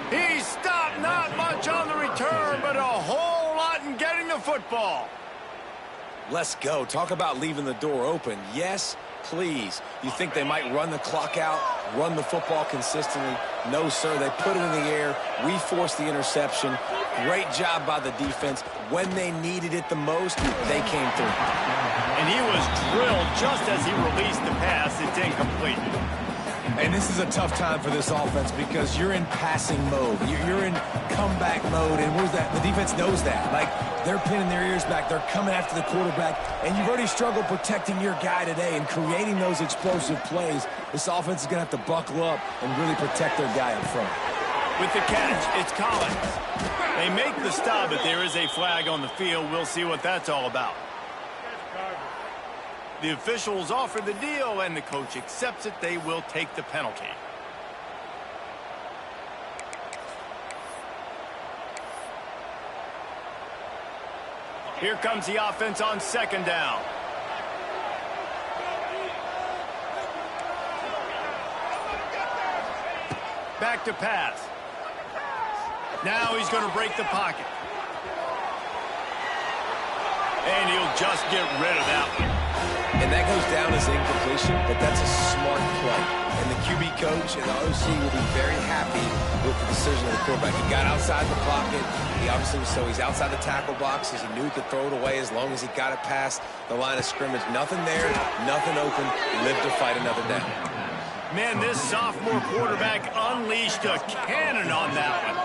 He stopped, not much on the return, but a whole lot in getting the football. Let's go. Talk about leaving the door open. Yes, please. You think they might run the clock out, run the football consistently? No, sir. They put it in the air. We forced the interception. Great job by the defense. When they needed it the most, they came through. And he was drilled just as he released the pass. It's incomplete. And this is a tough time for this offense because you're in passing mode. You're in comeback mode, and where's that? The defense knows that. Like, they're pinning their ears back. They're coming after the quarterback, and you've already struggled protecting your guy today and creating those explosive plays. This offense is going to have to buckle up and really protect their guy up front. With the catch, it's Collins. They make the stop, but there is a flag on the field. We'll see what that's all about. The officials offer the deal, and the coach accepts it. They will take the penalty. Here comes the offense on second down. Back to pass. Now he's going to break the pocket. And he'll just get rid of that one. And that goes down as incompletion, but that's a smart play. And the QB coach and the OC will be very happy with the decision of the quarterback. He got outside the pocket. He obviously was, so he's outside the tackle box as he knew he could throw it away as long as he got it past the line of scrimmage. Nothing there, nothing open. Lived to fight another down. Man, this sophomore quarterback unleashed a cannon on that one.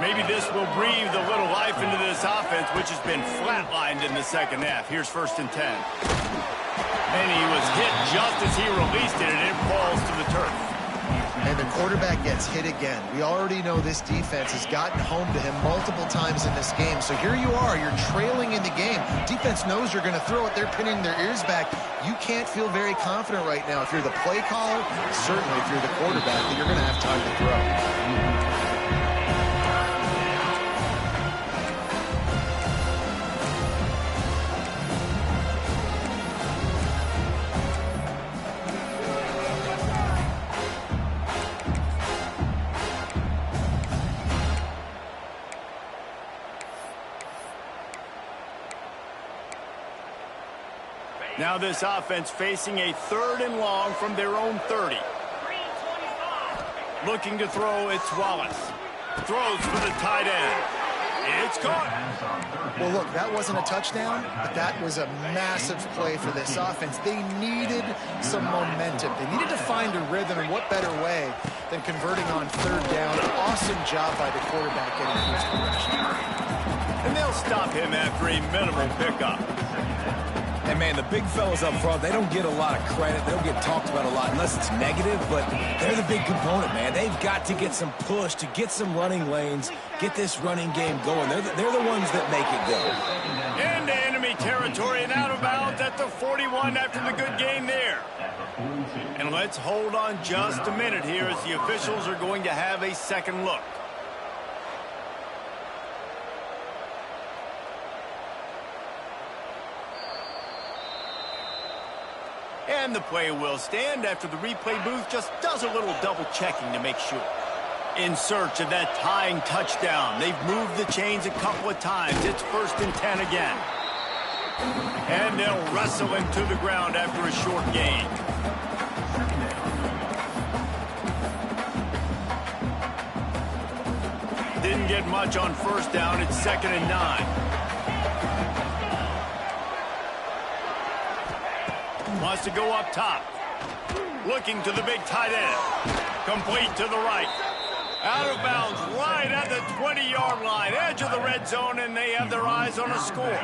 Maybe this will breathe a little life into this offense, which has been flatlined in the second half. Here's 1st and 10. And he was hit just as he released it, and it falls to the turf. And the quarterback gets hit again. We already know this defense has gotten home to him multiple times in this game. So here you are, you're trailing in the game. Defense knows you're going to throw it. They're pinning their ears back. You can't feel very confident right now. If you're the play caller, certainly if you're the quarterback, that you're going to have time to throw. Now this offense facing a 3rd and long from their own 30. Looking to throw, it's Wallace. Throws for the tight end. It's caught. Well, look, that wasn't a touchdown, but that was a massive play for this offense. They needed some momentum. They needed to find a rhythm, and what better way than converting on 3rd down. Awesome job by the quarterback getting first direction. And they'll stop him after a minimal pickup. And, man, the big fellas up front, they don't get a lot of credit. They don't get talked about a lot unless it's negative, but they're the big component, man. They've got to get some push, to get some running lanes, get this running game going. They're the ones that make it go. Into enemy territory and out of bounds at the 41 after the good game there. And let's hold on just a minute here as the officials are going to have a second look. And the play will stand after the replay booth just does a little double checking to make sure. In search of that tying touchdown. They've moved the chains a couple of times. It's 1st and 10 again. And they'll wrestle him to the ground after a short gain. Didn't get much on 1st down. It's 2nd and 9. Wants to go up top. Looking to the big tight end. Complete to the right. Out of bounds right at the 20-yard line. Edge of the red zone, and they have their eyes on a score.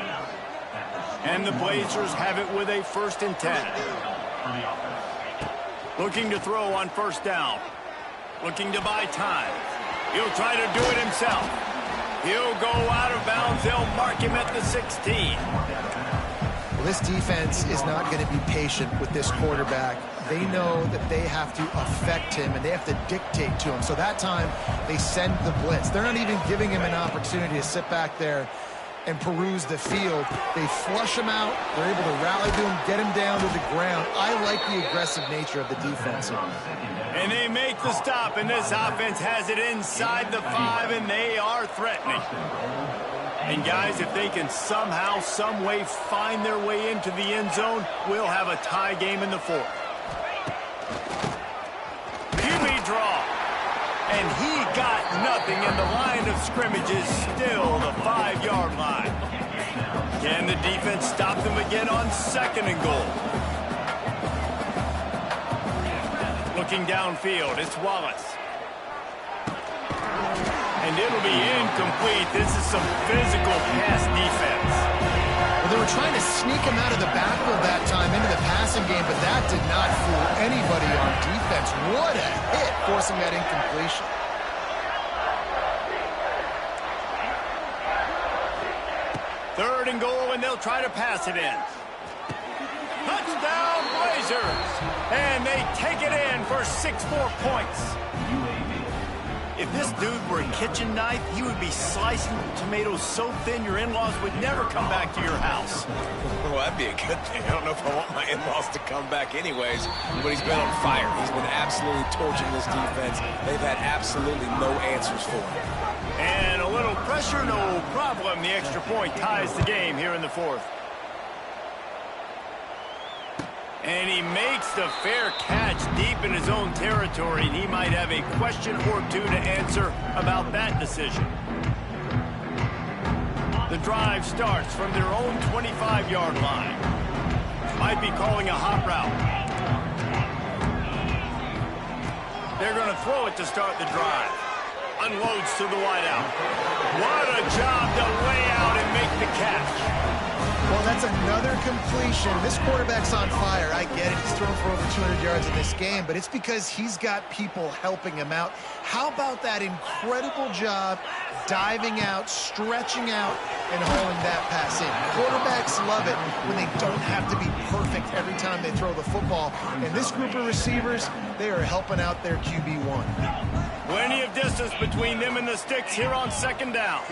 And the Blazers have it with a 1st and 10. Looking to throw on 1st down. Looking to buy time. He'll try to do it himself. He'll go out of bounds. They'll mark him at the 16. Well, this defense is not going to be patient with this quarterback. They know that they have to affect him, and they have to dictate to him. So that time, they send the blitz. They're not even giving him an opportunity to sit back there and peruse the field. They flush him out. They're able to rally to him, get him down to the ground. I like the aggressive nature of the defense. And they make the stop, and this offense has it inside the 5, and they are threatening. And, guys, if they can somehow, some way find their way into the end zone, we'll have a tie game in the 4th. QB draw. And he got nothing, and the line of scrimmage is still the 5-yard line. Can the defense stop them again on 2nd and goal? Looking downfield, it's Wallace. And it'll be incomplete. This is some physical pass defense. Well, they were trying to sneak him out of the backfield that time into the passing game, but that did not fool anybody on defense. What a hit, forcing that incompletion. Third and goal, and they'll try to pass it in. Touchdown, Blazers! And they take it in for 6 more points. If this dude were a kitchen knife, he would be slicing tomatoes so thin your in-laws would never come back to your house. Well, that'd be a good thing. I don't know if I want my in-laws to come back anyways, but he's been on fire. He's been absolutely torching this defense. They've had absolutely no answers for him. And a little pressure, no problem. The extra point ties the game here in the 4th. And he makes the fair catch deep in his own territory, and he might have a question or two to answer about that decision. The drive starts from their own 25-yard line. Might be calling a hot route. They're going to throw it to start the drive. Unloads to the wideout. What a job to lay out and make the catch. Well, that's another completion. This quarterback's on fire. I get it. He's thrown for over 200 yards in this game, but it's because he's got people helping him out. How about that incredible job diving out, stretching out, and hauling that pass in? Quarterbacks love it when they don't have to be perfect every time they throw the football. And this group of receivers, they are helping out their QB1. Plenty of distance between them and the sticks here on second down.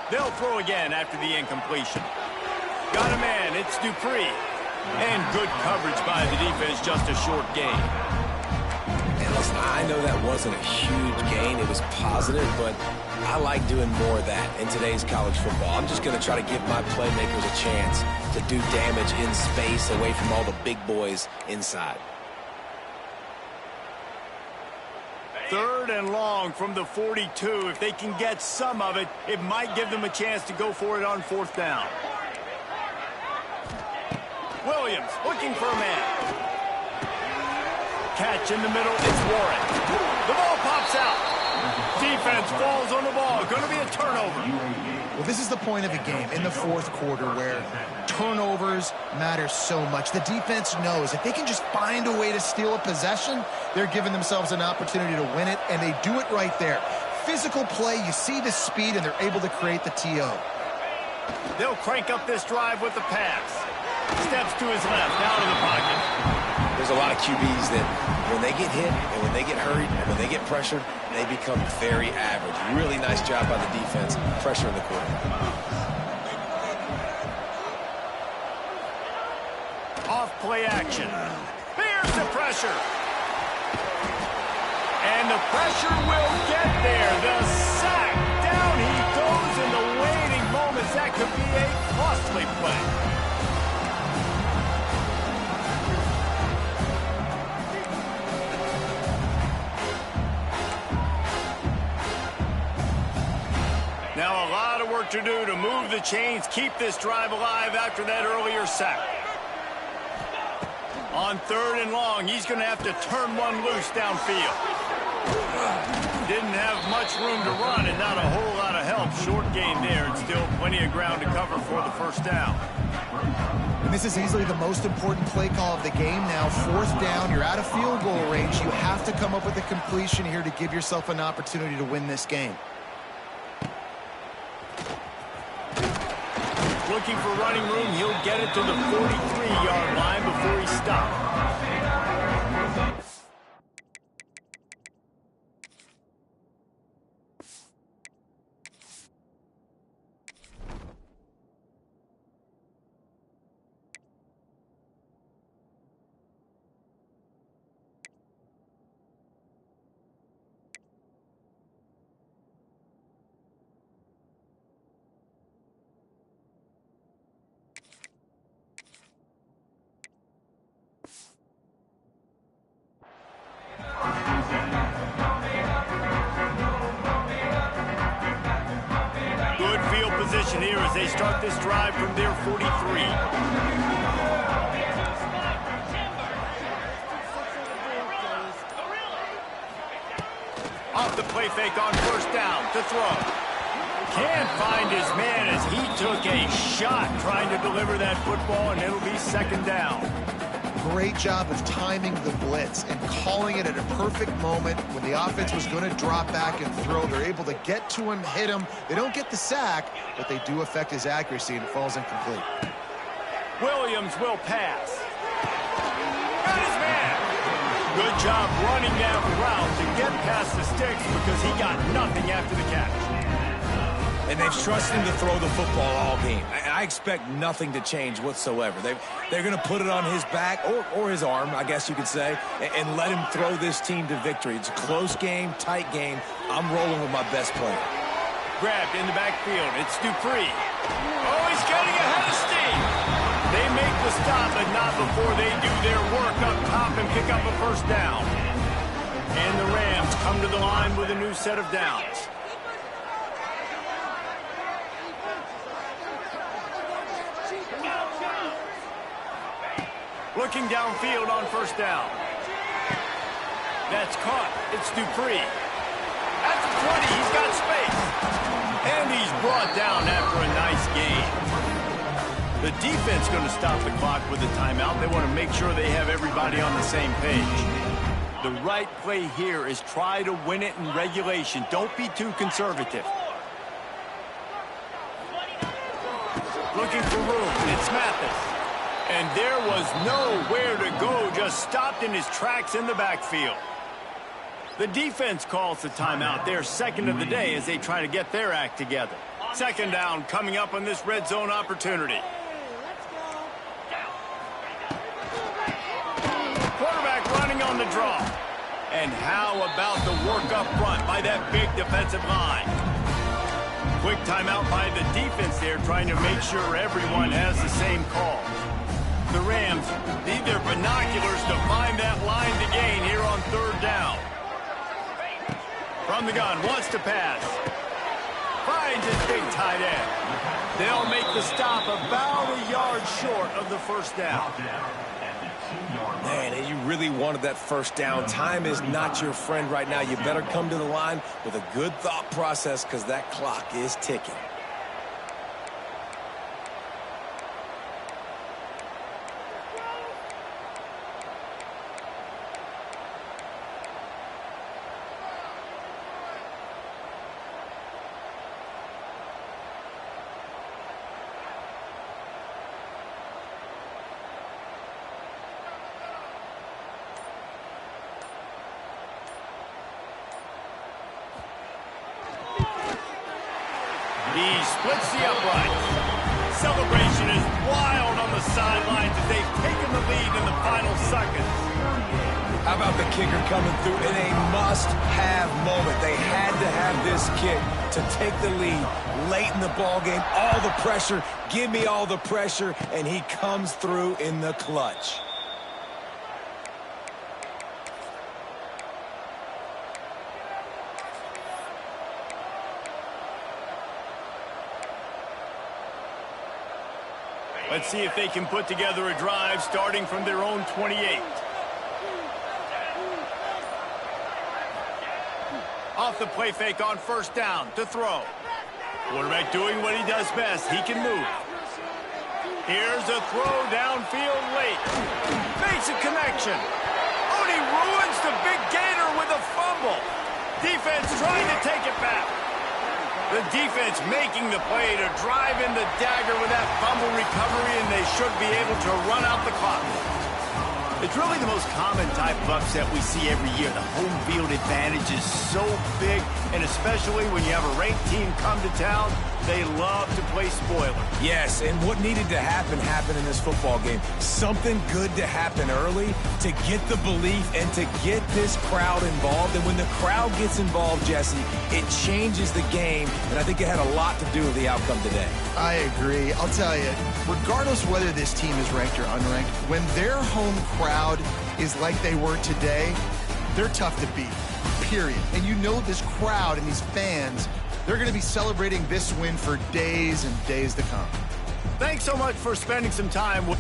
They'll throw again after the incompletion. Got a man, it's Dupree. And good coverage by the defense, just a short gain. And listen, I know that wasn't a huge gain. It was positive, but I like doing more of that in today's college football. I'm just going to try to give my playmakers a chance to do damage in space away from all the big boys inside. 3rd and long from the 42. If they can get some of it, it might give them a chance to go for it on 4th down. Williams looking for a man. Catch in the middle, it's Warren. The ball pops out. Defense falls on the ball. Going to be a turnover. Well, this is the point of the game in the 4th quarter where turnovers matter so much. The defense knows if they can just find a way to steal a possession, they're giving themselves an opportunity to win it, and they do it right there. Physical play, you see the speed, and they're able to create the TO. They'll crank up this drive with the pass. Steps to his left, out of the pocket. There's a lot of QBs that when they get hit and when they get hurried and when they get pressured, they become very average. Really nice job by the defense, pressuring the quarterback. Off play action. Here's the pressure. And the pressure will get there. The sack. Down he goes in the waiting moments. That could be a costly play. Now a lot of work to do to move the chains, keep this drive alive after that earlier sack. On 3rd and long, he's going to have to turn one loose downfield. Didn't have much room to run and not a whole lot of help. Short gain there and still plenty of ground to cover for the 1st down. And this is easily the most important play call of the game now. 4th down, you're out of field goal range. You have to come up with a completion here to give yourself an opportunity to win this game. Looking for running room, he'll get it to the 43-yard line before he stops. Good field position here as they start this drive from their 43. Off the play fake on 1st down to throw. Can't find his man as he took a shot trying to deliver that football, and it'll be 2nd down. Great job of timing the blitz and calling it at a perfect moment when the offense was going to drop back and throw. They're able to get to him, hit him. They don't get the sack, but they do affect his accuracy, and it falls incomplete. Williams will pass. Got his man. Good job running down the route to get past the sticks because he got nothing after the catch. And they've trusted him to throw the football all game. I expect nothing to change whatsoever. They're going to put it on his back, or his arm, I guess you could say, and let him throw this team to victory. It's a close game, tight game. I'm rolling with my best player. Grabbed in the backfield. It's Dupree. Oh, he's getting ahead of steam. They make the stop, but not before they do their work up top and pick up a 1st down. And the Rams come to the line with a new set of downs. Looking downfield on 1st down. That's caught. It's Dupree. At the 20, he's got space. And he's brought down after a nice gain. The defense going to stop the clock with a timeout. They want to make sure they have everybody on the same page. The right play here is try to win it in regulation. Don't be too conservative. Looking for room. It's Mathis. And there was nowhere to go. Just stopped in his tracks in the backfield. The defense calls the timeout. Their second of the day as they try to get their act together. Second down coming up on this red zone opportunity. Quarterback running on the draw. And how about the work up front by that big defensive line? Quick timeout by the defense there, trying to make sure everyone has the same call. The Rams need their binoculars to find that line to gain here on third down. From the gun, wants to pass. Finds his big tight end. They'll make the stop about a yard short of the first down. Man, and you really wanted that first down. Time is not your friend right now. You better come to the line with a good thought process because that clock is ticking. He splits the uprights. Celebration is wild on the sidelines as they've taken the lead in the final seconds. How about the kicker coming through in a must-have moment? They had to have this kick to take the lead late in the ballgame. All the pressure, give me all the pressure, and he comes through in the clutch. Let's see if they can put together a drive starting from their own 28. Off the play fake on first down to throw. Quarterback doing what he does best. He can move. Here's a throw downfield late. Makes a connection. Oh, and he ruins the big gainer with a fumble. Defense trying to take it back. The defense making the play to drive in the dagger with that fumble recovery, and they should be able to run out the clock. It's really the most common type of upset we see every year. The home field advantage is so big, and especially when you have a ranked team come to town, they love to play spoiler. Yes, and what needed to happen happened in this football game. Something good to happen early to get the belief and to get this crowd involved. And when the crowd gets involved, Jesse, it changes the game, and I think it had a lot to do with the outcome today. I agree. I'll tell you, regardless whether this team is ranked or unranked, when their home crowd is like they were today, they're tough to beat, period. And you know this crowd and these fans, they're going to be celebrating this win for days and days to come. Thanks so much for spending some time with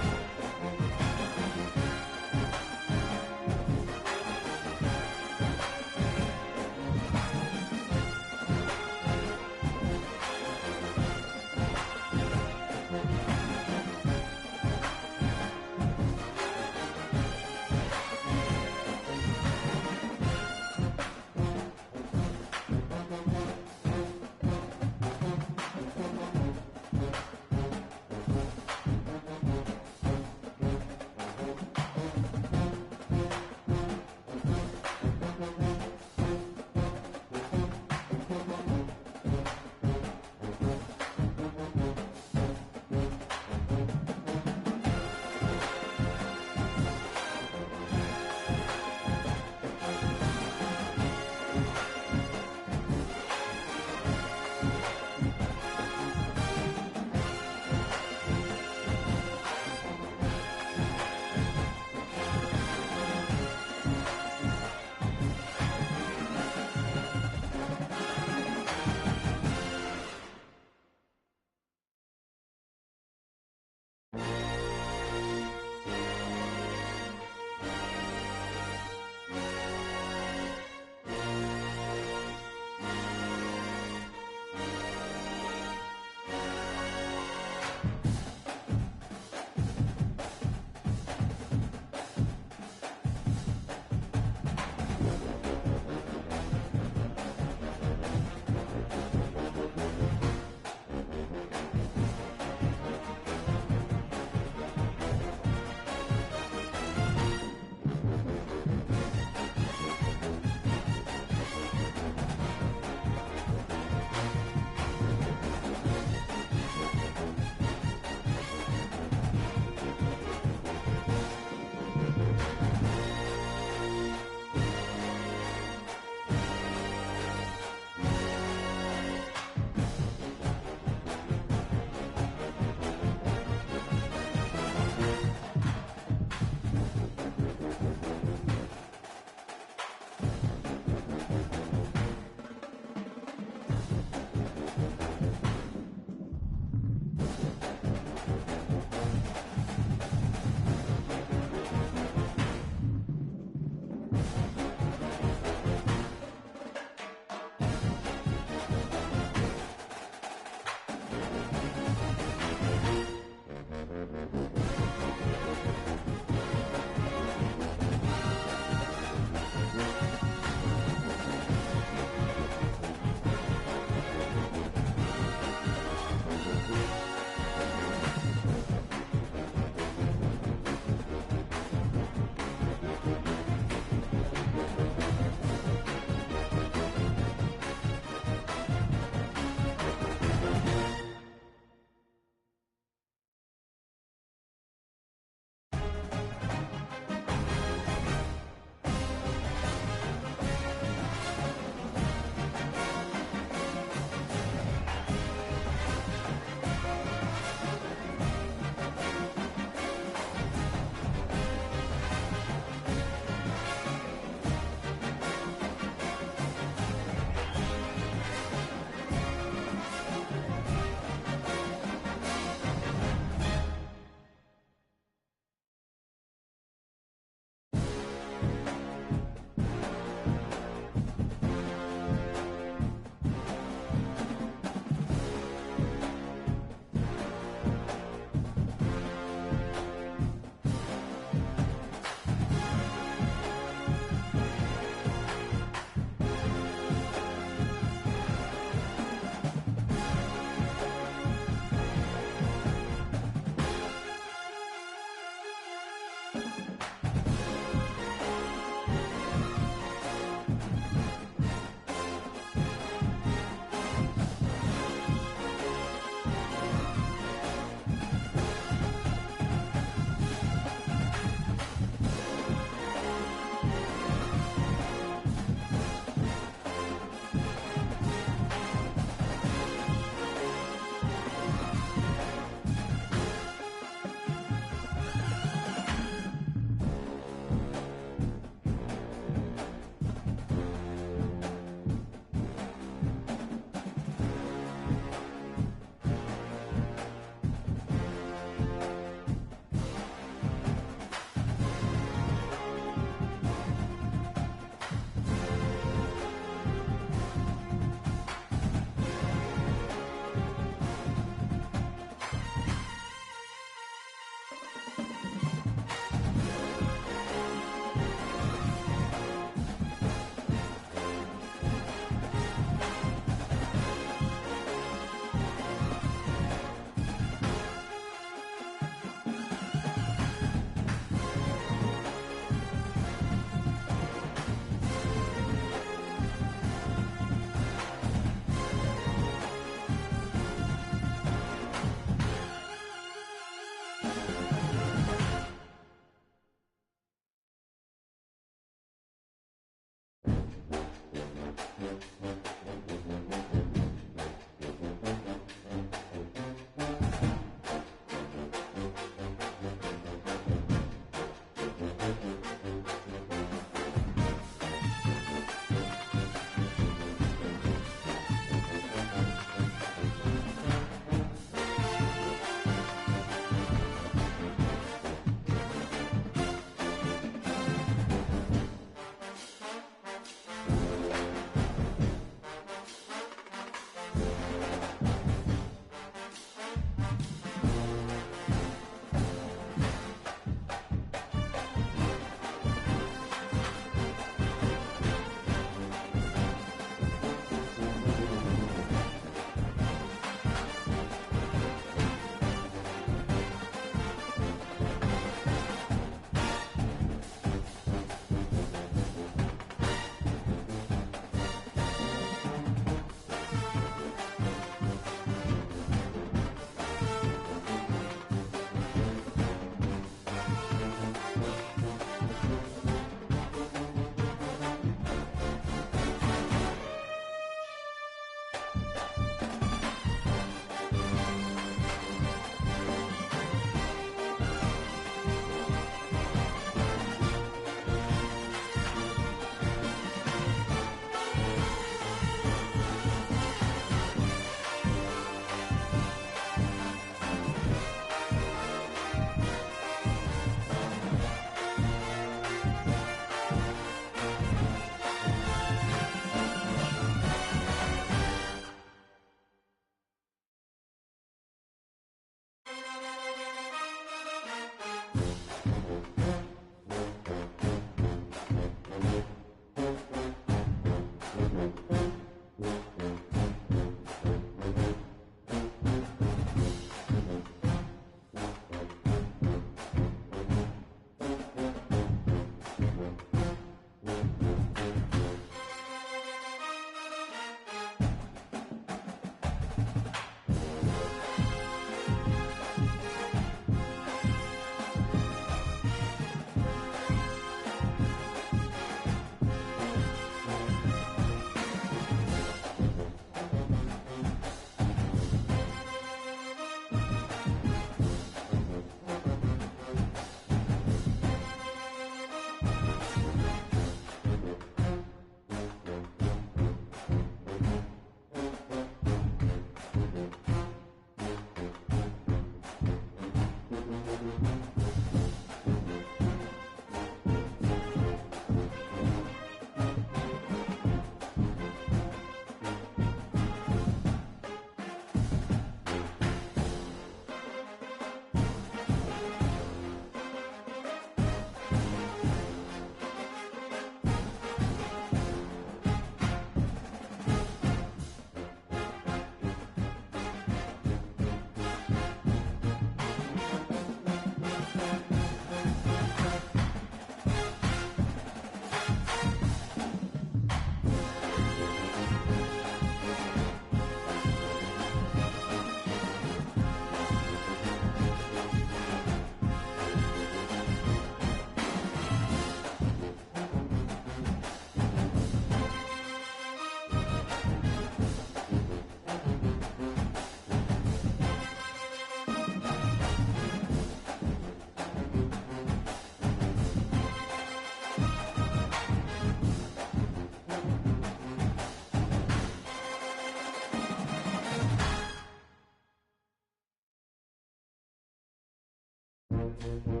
State.